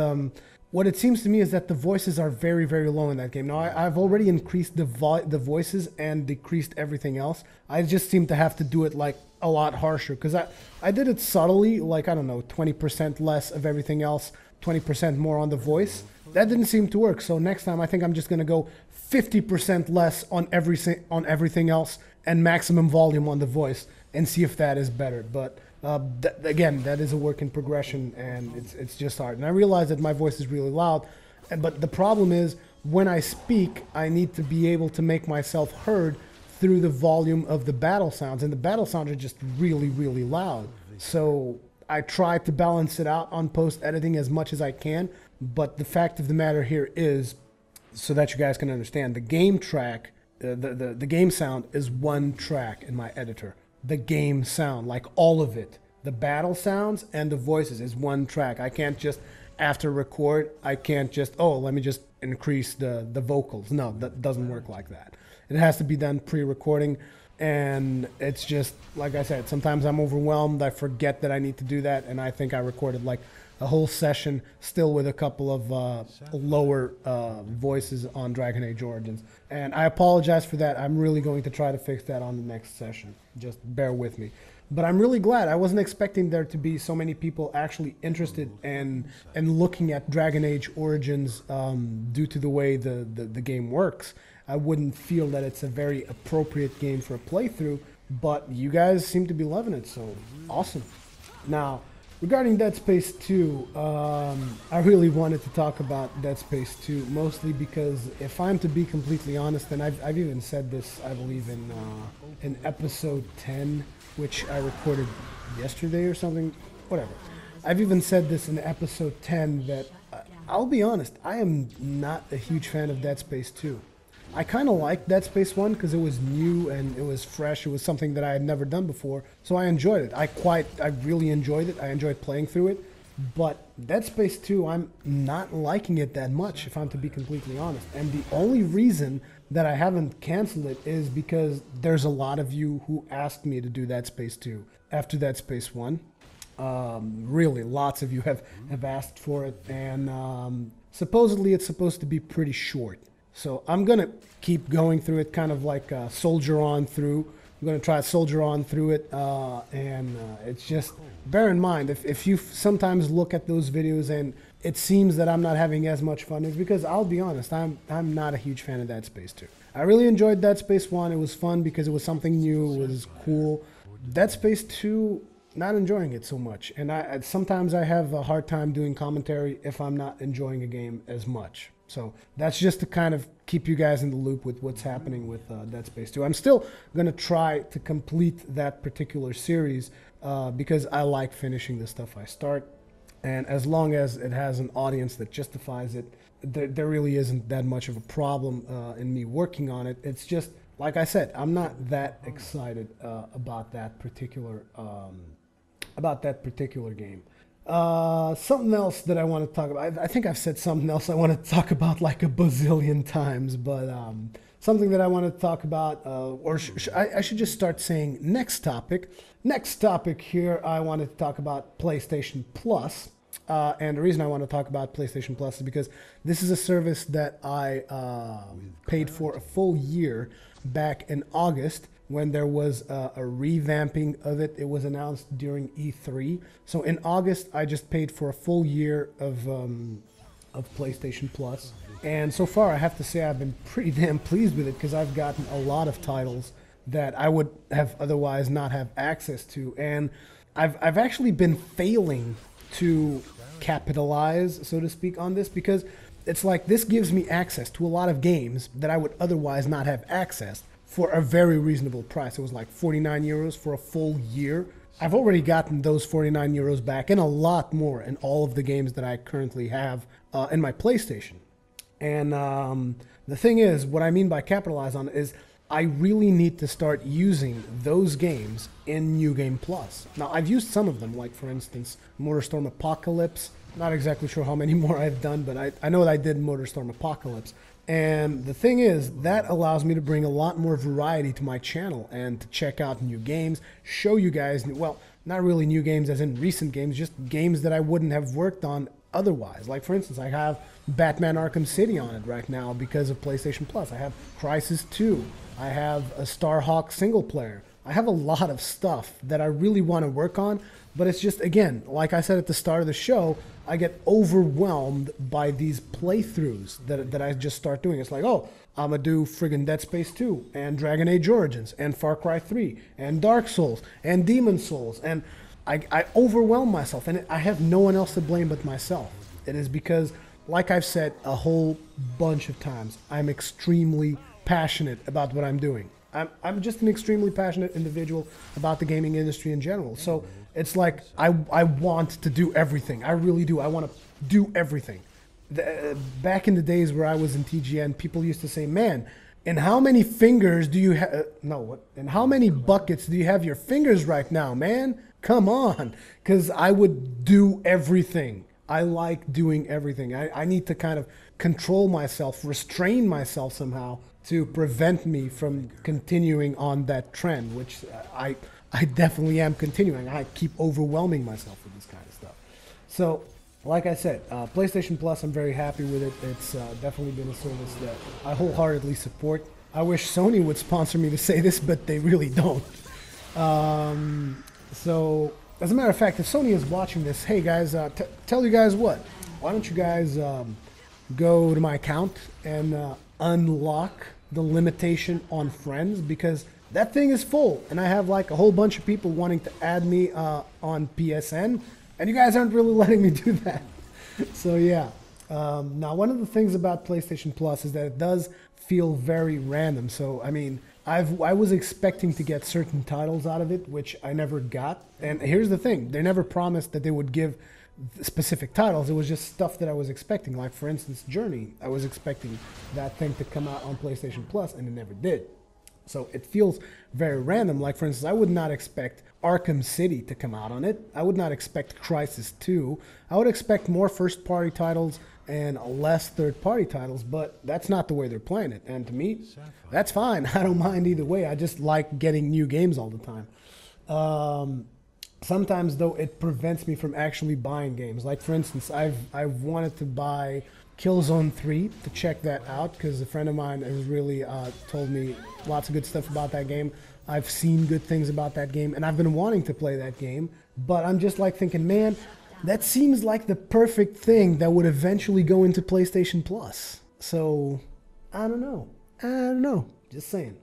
what it seems to me is that the voices are very, very low in that game. Now, I've already increased the voices and decreased everything else. I just seem to have to do it like a lot harsher because I did it subtly, like, I don't know, 20% less of everything else, 20% more on the voice. That didn't seem to work. So next time I think I'm just going to go 50% less on everything else and maximum volume on the voice and see if that is better. But again, that is a work in progression, and it's just hard. And I realize that my voice is really loud, but the problem is when I speak, I need to be able to make myself heard through the volume of the battle sounds, and the battle sounds are just really, really loud. So I try to balance it out on post-editing as much as I can, but the fact of the matter here is, so that you guys can understand, the game track, the game sound is one track in my editor. The game sound, like all of it, the battle sounds and the voices is one track. I can't just, after record, I can't just, oh, let me just increase the vocals. No, that doesn't work like that. It has to be done pre-recording, and it's just, like I said, sometimes I'm overwhelmed, I forget that I need to do that, and I think I recorded like a whole session still with a couple of lower voices on Dragon Age Origins. And I apologize for that. I'm really going to try to fix that on the next session. Just bear with me. But I'm really glad. I wasn't expecting there to be so many people actually interested in looking at Dragon Age Origins due to the way the game works. I wouldn't feel that it's a very appropriate game for a playthrough, but you guys seem to be loving it, so awesome. Now, regarding Dead Space 2, I really wanted to talk about Dead Space 2, mostly because if I'm to be completely honest, and I've even said this, I believe, in episode 10, which I recorded yesterday or something, whatever. I've even said this in episode 10 that, I'll be honest, I am not a huge fan of Dead Space 2. I kind of liked Dead Space 1 because it was new and it was fresh. It was something that I had never done before, so I enjoyed it. I really enjoyed it. I enjoyed playing through it. But Dead Space 2, I'm not liking it that much, if I'm to be completely honest. And the only reason that I haven't canceled it is because there's a lot of you who asked me to do Dead Space 2 after Dead Space 1. Really, lots of you have asked for it, and supposedly it's supposed to be pretty short. So I'm going to keep going through it, kind of like soldier on through. I'm going to try to soldier on through it, and it's just, bear in mind, if you sometimes look at those videos and it seems that I'm not having as much fun, it's because, I'll be honest, I'm not a huge fan of Dead Space 2. I really enjoyed Dead Space 1. It was fun because it was something new, it was cool. Dead Space 2, not enjoying it so much. And sometimes I have a hard time doing commentary if I'm not enjoying a game as much. So that's just to kind of keep you guys in the loop with what's happening with Dead Space 2. I'm still going to try to complete that particular series because I like finishing the stuff I start. And as long as it has an audience that justifies it, there really isn't that much of a problem in me working on it. It's just, like I said, I'm not that excited about that particular game. Something else that I want to talk about. I think I've said something else I want to talk about like a bazillion times, but something that I want to talk about, I should just start saying next topic. Next topic here, I wanted to talk about PlayStation Plus. And the reason I want to talk about PlayStation Plus is because this is a service that I paid for a full year back in August, when there was a revamping of it. It was announced during E3. So in August, I just paid for a full year of PlayStation Plus. And so far, I have to say I've been pretty damn pleased with it because I've gotten a lot of titles that I would have otherwise not have access to. And I've actually been failing to capitalize, so to speak, on this, because it's like this gives me access to a lot of games that I would otherwise not have access for a very reasonable price. It was like 49 euros for a full year. I've already gotten those 49 euros back and a lot more in all of the games that I currently have in my PlayStation. And the thing is, what I mean by capitalize on is I really need to start using those games in New Game Plus. Now, I've used some of them, like, for instance, MotorStorm Apocalypse. Not exactly sure how many more I've done, but I know that I did MotorStorm Apocalypse. And the thing is, that allows me to bring a lot more variety to my channel and to check out new games, show you guys, well, not really new games as in recent games, just games that I wouldn't have worked on otherwise. Like, for instance, I have Batman Arkham City on it right now because of PlayStation Plus. I have Crysis 2. I have a Starhawk single player. I have a lot of stuff that I really want to work on, but it's just, again, like I said at the start of the show, I get overwhelmed by these playthroughs that I just start doing. It's like, oh, I'm going to do friggin' Dead Space 2, and Dragon Age Origins, and Far Cry 3, and Dark Souls, and Demon Souls, and I overwhelm myself, and I have no one else to blame but myself. It is because, like I've said a whole bunch of times, I'm extremely passionate about what I'm doing. I'm just an extremely passionate individual about the gaming industry in general. So it's like I want to do everything. I really do. I want to do everything. Back in the days where I was in TGN, people used to say, man, and how many fingers do you have? No, what? And how many buckets do you have your fingers right now, man? Come on. Because I would do everything. I like doing everything. I need to kind of control myself, restrain myself somehow to prevent me from continuing on that trend, which I definitely am continuing. I keep overwhelming myself with this kind of stuff. So, like I said, PlayStation Plus, I'm very happy with it. It's definitely been a service that I wholeheartedly support. I wish Sony would sponsor me to say this, but they really don't. So, as a matter of fact, if Sony is watching this, hey guys, tell you guys what. Why don't you guys go to my account and unlock the limitation on friends, because that thing is full and I have like a whole bunch of people wanting to add me on PSN, and you guys aren't really letting me do that. So yeah. Now, one of the things about PlayStation Plus is that it does feel very random. So I mean, I was expecting to get certain titles out of it, which I never got. And here's the thing, they never promised that they would give specific titles. It was just stuff that I was expecting. Like, for instance, Journey. I was expecting that thing to come out on PlayStation Plus, and it never did. So it feels very random. Like, for instance, I would not expect Arkham City to come out on it. I would not expect Crysis 2. I would expect more first-party titles and less third-party titles, but that's not the way they're playing it. And to me, that's fine. I don't mind either way. I just like getting new games all the time. Sometimes, though, it prevents me from actually buying games. Like, for instance, I've wanted to buy Killzone 3 to check that out, because a friend of mine has really told me lots of good stuff about that game. I've seen good things about that game, and I've been wanting to play that game, but I'm just like thinking, man, that seems like the perfect thing that would eventually go into PlayStation Plus. So, I don't know. Just saying.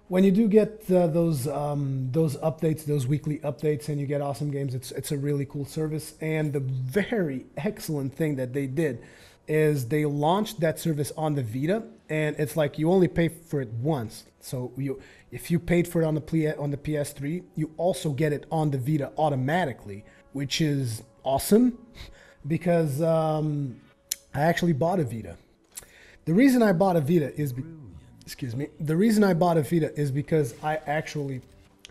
When you do get those updates, those weekly updates, and you get awesome games, it's a really cool service. And the very excellent thing that they did is they launched that service on the Vita, and it's like you only pay for it once. So if you paid for it on the PS3, you also get it on the Vita automatically, which is awesome because I actually bought a Vita. The reason I bought a Vita is the reason I bought a Vita is because I actually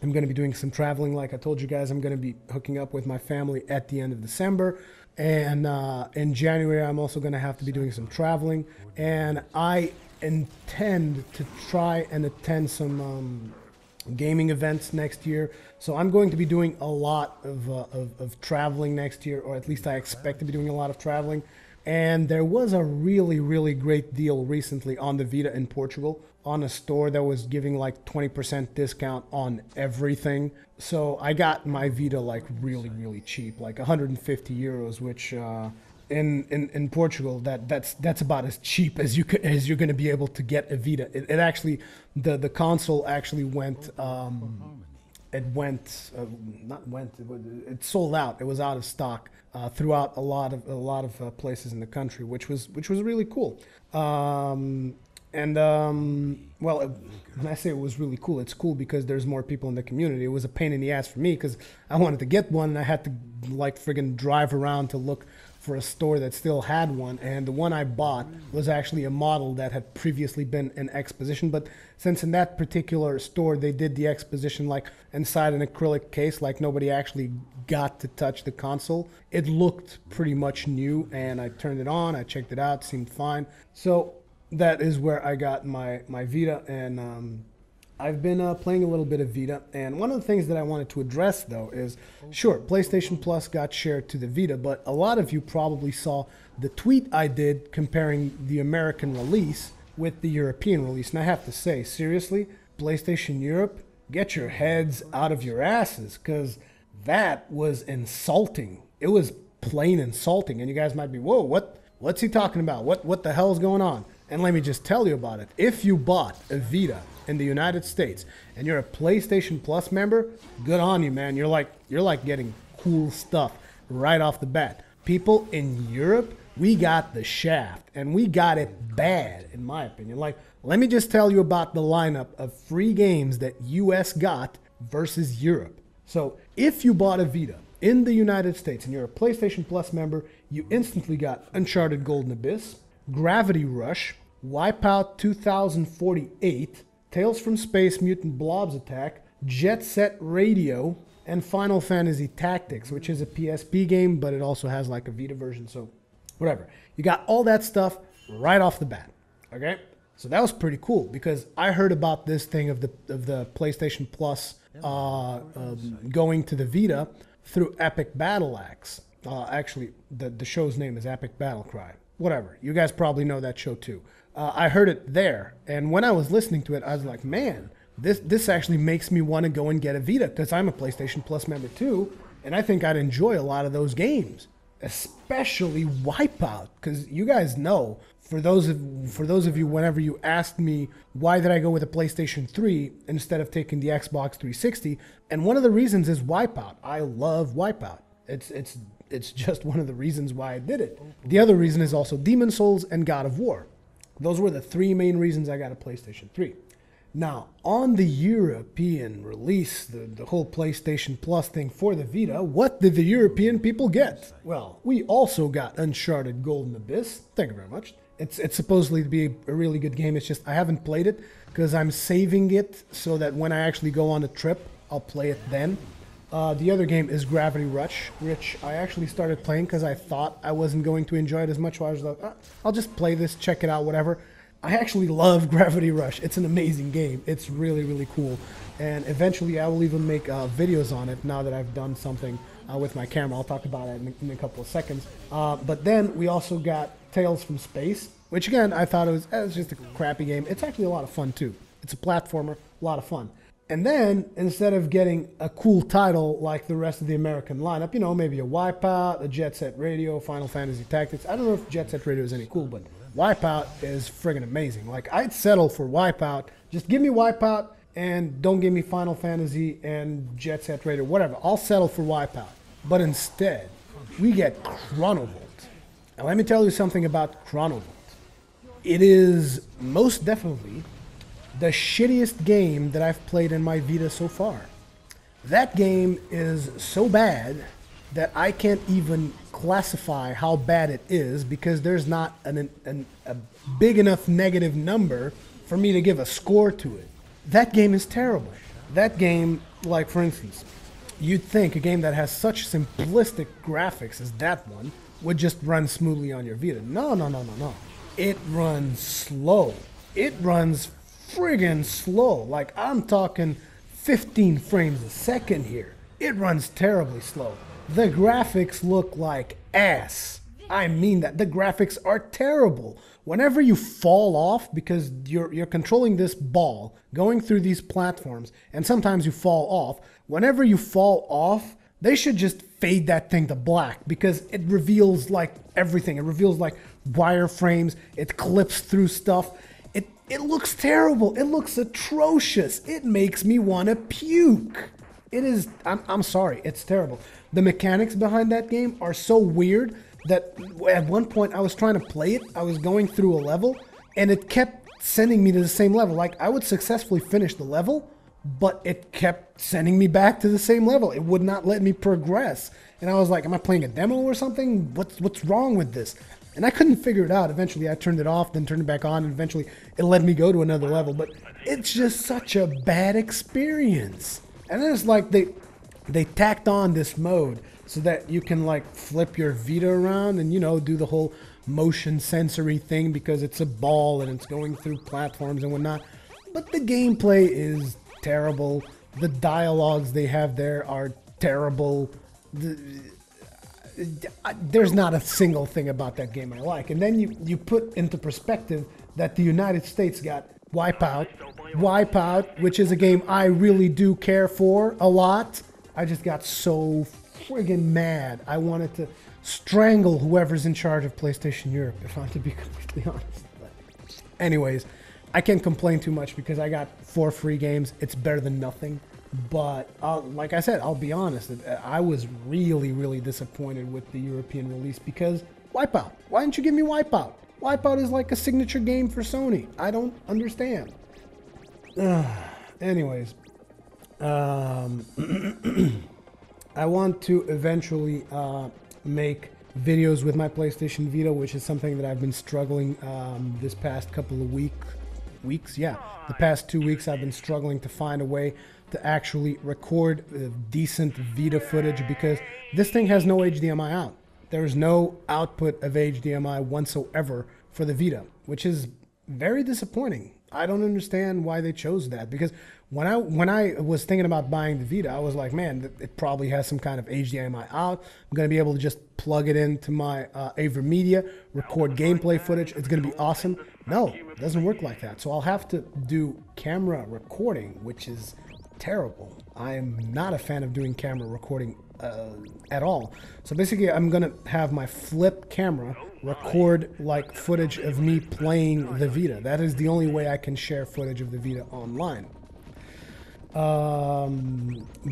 am going to be doing some traveling. Like I told you guys, I'm going to be hooking up with my family at the end of December. And in January, I'm also going to have to be doing some traveling. And I intend to try and attend some gaming events next year. So I'm going to be doing a lot of traveling next year, or at least I expect to be doing a lot of traveling. And there was a really, really great deal recently on the Vita in Portugal on a store that was giving like 20% discount on everything. So I got my Vita like really, really cheap, like 150 euros, which in Portugal that's about as cheap as you're going to be able to get a Vita. It actually the console actually went. It sold out. It was out of stock throughout a lot of places in the country, which was really cool. Well, when I say it was really cool, it's cool because there's more people in the community. It was a pain in the ass for me because I wanted to get one and I had to like friggin' drive around to look for a store that still had one, and the one I bought was actually a model that had previously been in exposition. But since in that particular store they did the exposition like inside an acrylic case, like nobody actually got to touch the console, it looked pretty much new, and I turned it on, I checked it out, seemed fine. So that is where I got my Vita, and I've been playing a little bit of Vita, and one of the things that I wanted to address, though, is, sure, PlayStation Plus got shared to the Vita, but a lot of you probably saw the tweet I did comparing the American release with the European release. And I have to say, seriously, PlayStation Europe, get your heads out of your asses, because that was insulting. It was plain insulting, and you guys might be, whoa, what's he talking about? What the hell is going on? And let me just tell you about it. If you bought a Vita in the United States and you're a PlayStation Plus member, good on you, man. You're like getting cool stuff right off the bat. People in Europe, we got the shaft, and we got it bad, in my opinion. Like, let me just tell you about the lineup of free games that US got versus Europe. So if you bought a Vita in the United States and you're a PlayStation Plus member, you instantly got Uncharted Golden Abyss, Gravity Rush, Wipeout 2048, Tales from Space Mutant Blobs Attack, Jet Set Radio, and Final Fantasy Tactics, which is a PSP game, but it also has like a Vita version, so whatever. You got all that stuff right off the bat, okay? So that was pretty cool, because I heard about this thing of the PlayStation Plus going to the Vita through Epic Battle Axe. Actually, the show's name is Epic Battle Cry. Whatever. You guys probably know that show too. I heard it there, and when I was listening to it, I was like, man, this actually makes me want to go and get a Vita, because I'm a PlayStation Plus member too, and I think I'd enjoy a lot of those games, especially Wipeout, because you guys know, for those of you, whenever you asked me why did I go with a PlayStation 3 instead of taking the Xbox 360, and one of the reasons is Wipeout. I love Wipeout. It's just one of the reasons why I did it. The other reason is also Demon's Souls and God of War. Those were the three main reasons I got a PlayStation 3. Now, on the European release, the whole PlayStation Plus thing for the Vita, what did the European people get? Well, we also got Uncharted Golden Abyss. Thank you very much. It's supposedly to be a really good game. It's just I haven't played it because I'm saving it so that when I actually go on a trip, I'll play it then. The other game is Gravity Rush, which I actually started playing because I thought I wasn't going to enjoy it as much. So I was like, I'll just play this, check it out, whatever. I actually love Gravity Rush. It's an amazing game. It's really, really cool. And eventually I will even make videos on it now that I've done something with my camera. I'll talk about it in a couple of seconds. But then we also got Tales from Space, which again, I thought it was just a crappy game. It's actually a lot of fun too. It's a platformer, a lot of fun. And then, instead of getting a cool title like the rest of the American lineup, you know, maybe a Wipeout, a Jet Set Radio, Final Fantasy Tactics. I don't know if Jet Set Radio is any cool, but Wipeout is friggin' amazing. Like, I'd settle for Wipeout. Just give me Wipeout and don't give me Final Fantasy and Jet Set Radio, whatever. I'll settle for Wipeout. But instead, we get Chronovolt. And let me tell you something about Chronovolt. It is most definitely the shittiest game that I've played in my Vita so far. That game is so bad that I can't even classify how bad it is because there's not a big enough negative number for me to give a score to it. That game is terrible. That game, like for instance, you'd think a game that has such simplistic graphics as that one would just run smoothly on your Vita. No. It runs slow. It runs friggin' slow. Like, I'm talking 15 frames a second here. It runs terribly slow. The graphics look like ass. I mean that. The graphics are terrible. Whenever you fall off, because you're controlling this ball, going through these platforms, and sometimes you fall off, whenever you fall off, they should just fade that thing to black because it reveals like everything. It reveals like wireframes. It clips through stuff. It looks terrible. It looks atrocious. It makes me want to puke. It is, I'm sorry, it's terrible. The mechanics behind that game are so weird that at one point I was trying to play it. I was going through a level and it kept sending me to the same level. Like, I would successfully finish the level, but it kept sending me back to the same level. It would not let me progress. And I was like, am I playing a demo or something? What's wrong with this? And I couldn't figure it out. Eventually I turned it off, then turned it back on, and eventually it let me go to another level. But it's just such a bad experience. And then it's like they tacked on this mode so that you can like flip your Vita around and, you know, do the whole motion sensory thing because it's a ball and it's going through platforms and whatnot. but the gameplay is terrible. The dialogues they have there are terrible. There's not a single thing about that game I like. And then you put into perspective that the United States got Wipeout, which is a game I really do care for a lot. I just got so friggin' mad. I wanted to strangle whoever's in charge of PlayStation Europe, if I'm to be completely honest. But anyways, I can't complain too much because I got 4 free games. It's better than nothing. But like I said, I'll be honest. I was really, really disappointed with the European release because Wipeout. Why didn't you give me Wipeout? Wipeout is like a signature game for Sony. I don't understand. Anyways, I want to eventually make videos with my PlayStation Vita, which is something that I've been struggling this past couple of weeks. Yeah, the past 2 weeks I've been struggling to find a way to actually record decent Vita footage because this thing has no HDMI out. There's no output of HDMI whatsoever for the Vita, which is very disappointing. I don't understand why they chose that because when I was thinking about buying the Vita, I was like, man, it probably has some kind of HDMI out. I'm going to be able to just plug it into my AverMedia, record gameplay footage. It's going to be awesome. No, it doesn't work like that. So I'll have to do camera recording, which is terrible. I am not a fan of doing camera recording at all. So basically I'm gonna have my flip camera record like footage of me playing the Vita. That is the only way I can share footage of the Vita online.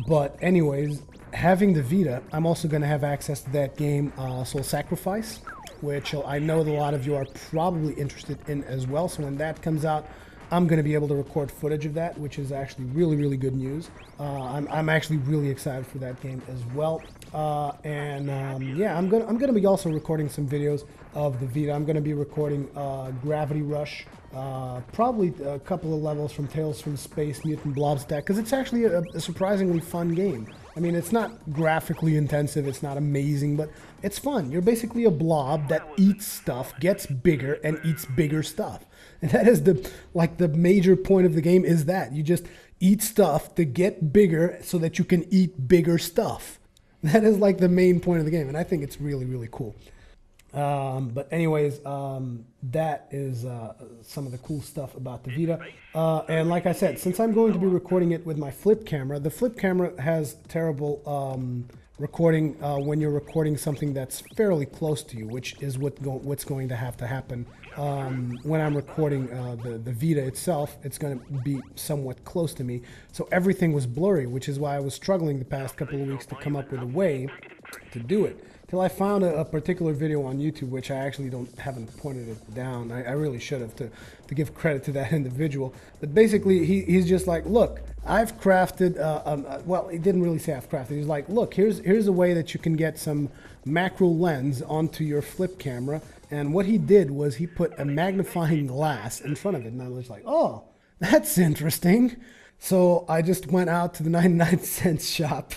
But anyways, having the Vita, I'm also gonna have access to that game Soul Sacrifice, which I know that a lot of you are probably interested in as well. So when that comes out, I'm going to be able to record footage of that, which is actually really, really good news. I'm actually really excited for that game as well. Yeah, I'm gonna be also recording some videos of the Vita. I'm going to be recording Gravity Rush, probably a couple of levels from Tales from Space, Mutant Blob Stack, because it's actually a surprisingly fun game. I mean, it's not graphically intensive, it's not amazing, but it's fun. You're basically a blob that eats stuff, gets bigger, and eats bigger stuff. And that is the major point of the game is that you just eat stuff to get bigger so that you can eat bigger stuff. That is like the main point of the game, and I think it's really, really cool. But anyways, that is some of the cool stuff about the Vita. And like I said, since I'm going to be recording it with my flip camera, the flip camera has terrible recording when you're recording something that's fairly close to you, which is what's going to have to happen when I'm recording the Vita itself. It's going to be somewhat close to me, so everything was blurry, which is why I was struggling the past couple of weeks to come up with a way to do it. Till I found a particular video on YouTube, which I actually haven't pointed it down. I really should have to give credit to that individual. But basically, he's just like, look, I've crafted. Well, he didn't really say I've crafted. He's like, look, here's a way that you can get some macro lens onto your flip camera. And what he did was he put a magnifying glass in front of it, and I was like, oh, that's interesting. So I just went out to the 99-cent shop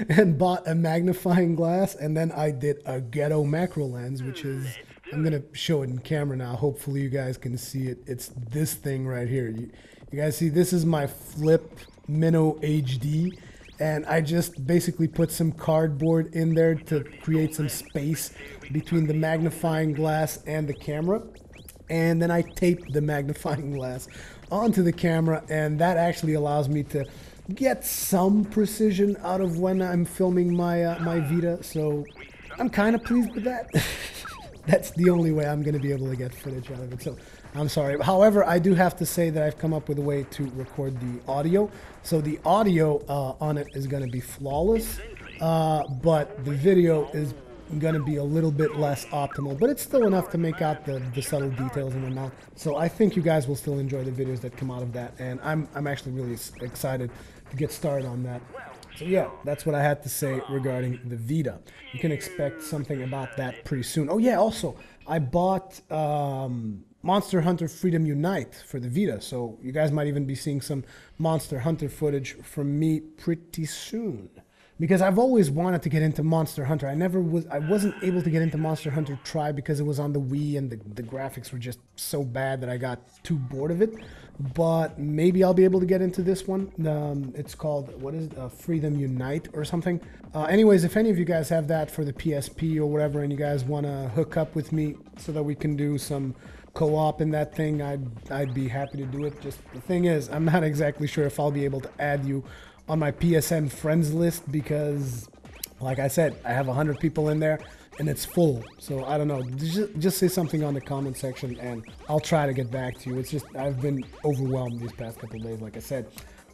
and bought a magnifying glass, and then I did a ghetto macro lens, which is, I'm gonna show it in camera now. Hopefully you guys can see it. It's this thing right here. You guys see, this is my Flip Minnow HD, and I just basically put some cardboard in there to create some space between the magnifying glass and the camera, and then I taped the magnifying glass onto the camera, and that actually allows me to get some precision out of when I'm filming my my Vita, so I'm kind of pleased with that. That's the only way I'm going to be able to get footage out of it, so I'm sorry. However, I do have to say that I've come up with a way to record the audio, so the audio on it is going to be flawless, but the video is going to be a little bit less optimal, but it's still enough to make out the subtle details and whatnot. So I think you guys will still enjoy the videos that come out of that, and I'm actually really excited to get started on that. So yeah, that's what I had to say regarding the Vita. You can expect something about that pretty soon. Oh yeah, also I bought Monster Hunter Freedom Unite for the Vita, so you guys might even be seeing some Monster Hunter footage from me pretty soon. because I've always wanted to get into Monster Hunter. I wasn't able to get into Monster Hunter Tri because it was on the Wii and the graphics were just so bad that I got too bored of it. But maybe I'll be able to get into this one. It's called, what is it? Freedom Unite or something. Anyways, if any of you guys have that for the PSP or whatever, and you guys want to hook up with me so that we can do some co-op in that thing, I'd be happy to do it. Just the thing is, I'm not exactly sure if I'll be able to add you on my PSN friends list because, like I said, I have 100 people in there and it's full. So I don't know. Just say something on the comment section and I'll try to get back to you. It's just I've been overwhelmed these past couple of days, like I said.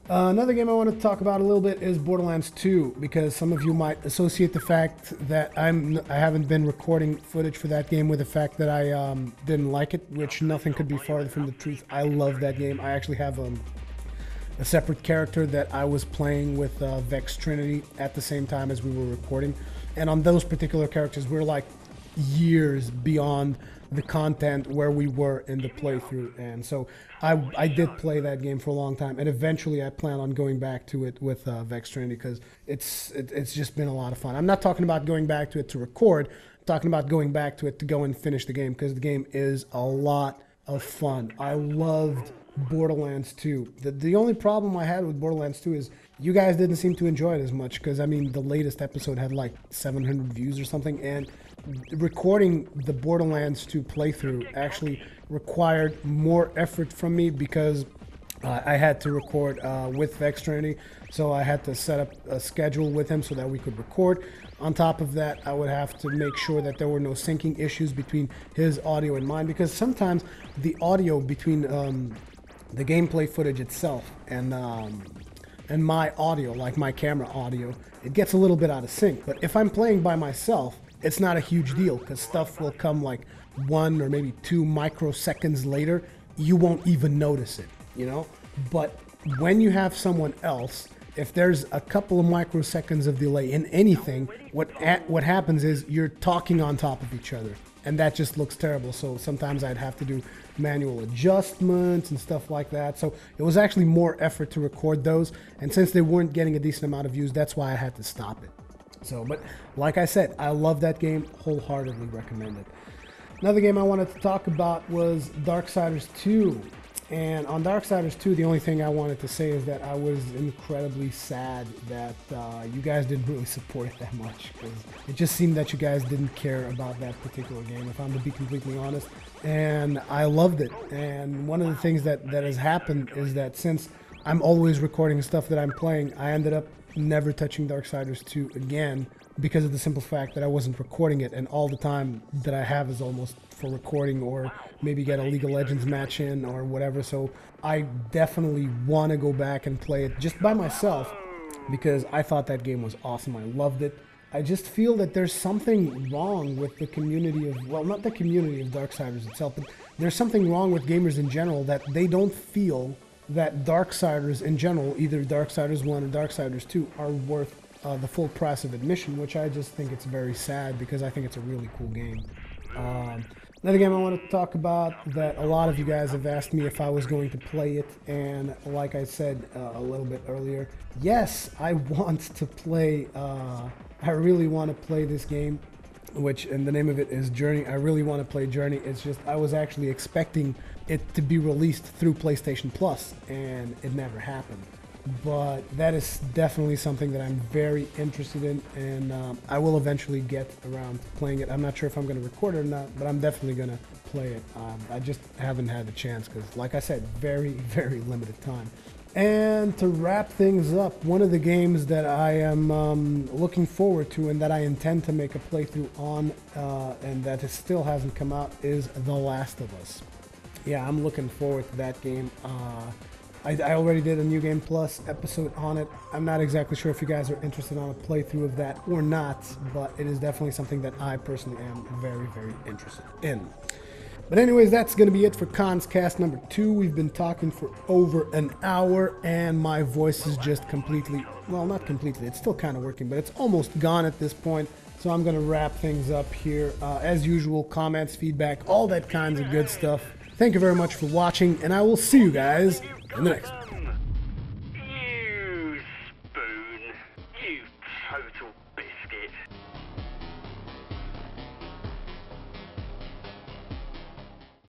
Another game I want to talk about a little bit is Borderlands 2, because some of you might associate the fact that I haven't been recording footage for that game with the fact that I didn't like it, which nothing could be farther from the truth. I love that game. I actually have a separate character that I was playing with Vex Trinity at the same time as we were recording, and on those particular characters we're like years beyond the content where we were in the playthrough, and so I did play that game for a long time, and eventually I plan on going back to it with Vex Trinity because it's just been a lot of fun. I'm not talking about going back to it to record, I'm talking about going back to it to go and finish the game, because the game is a lot of fun. I loved Borderlands 2. The only problem I had with Borderlands 2 is you guys didn't seem to enjoy it as much, because I mean the latest episode had like 700 views or something, and recording the Borderlands 2 playthrough actually required more effort from me because I had to record with Vex Trinity, so I had to set up a schedule with him so that we could record. On top of that, I would have to make sure that there were no syncing issues between his audio and mine, because sometimes the audio between the gameplay footage itself and my audio, like my camera audio, it gets a little bit out of sync. But if I'm playing by myself, it's not a huge deal, because stuff will come like 1 or maybe 2 microseconds later. You won't even notice it, you know? But when you have someone else, if there's a couple of microseconds of delay in anything, what happens is you're talking on top of each other, and that just looks terrible. So sometimes I'd have to do manual adjustments and stuff like that. So it was actually more effort to record those, and since they weren't getting a decent amount of views, that's why I had to stop it. So, but like I said, I love that game, wholeheartedly recommend it. Another game I wanted to talk about was Darksiders 2. And on Darksiders 2, the only thing I wanted to say is that I was incredibly sad that you guys didn't really support it that much, because it just seemed that you guys didn't care about that particular game, if I'm to be completely honest. And I loved it. And one of the things that has happened is that since I'm always recording stuff that I'm playing, I ended up never touching Darksiders 2 again, because of the simple fact that I wasn't recording it, and all the time that I have is almost for recording or maybe get a League of Legends match in or whatever. So I definitely want to go back and play it just by myself, because I thought that game was awesome. I loved it. I just feel that there's something wrong with the community of, well, not the community of Darksiders itself, but there's something wrong with gamers in general, that they don't feel that Darksiders in general, either Darksiders 1 or Darksiders 2, are worth the full price of admission, which I just think it's very sad, because I think it's a really cool game. Another game I want to talk about that a lot of you guys have asked me if I was going to play it, and like I said a little bit earlier, yes, I want to play, I really want to play this game, and the name of it is Journey. I really want to play Journey. It's just I was actually expecting it to be released through PlayStation Plus, and it never happened. But that is definitely something that I'm very interested in, and I will eventually get around to playing it. I'm not sure if I'm going to record it or not, but I'm definitely going to play it. I just haven't had the chance because, like I said, very, very limited time. And to wrap things up, one of the games that I am looking forward to and that I intend to make a playthrough on, and that still hasn't come out, is The Last of Us. Yeah, I'm looking forward to that game. I already did a New Game Plus episode on it. I'm not exactly sure if you guys are interested on a playthrough of that or not, but it is definitely something that I personally am very, very interested in. But anyways, that's going to be it for Cast number 2. We've been talking for over an hour, and my voice is just completely, well, not completely, it's still kind of working, but it's almost gone at this point. So I'm going to wrap things up here. As usual, comments, feedback, all that kinds of good stuff. Thank you very much for watching, and I will see you guys in the next one.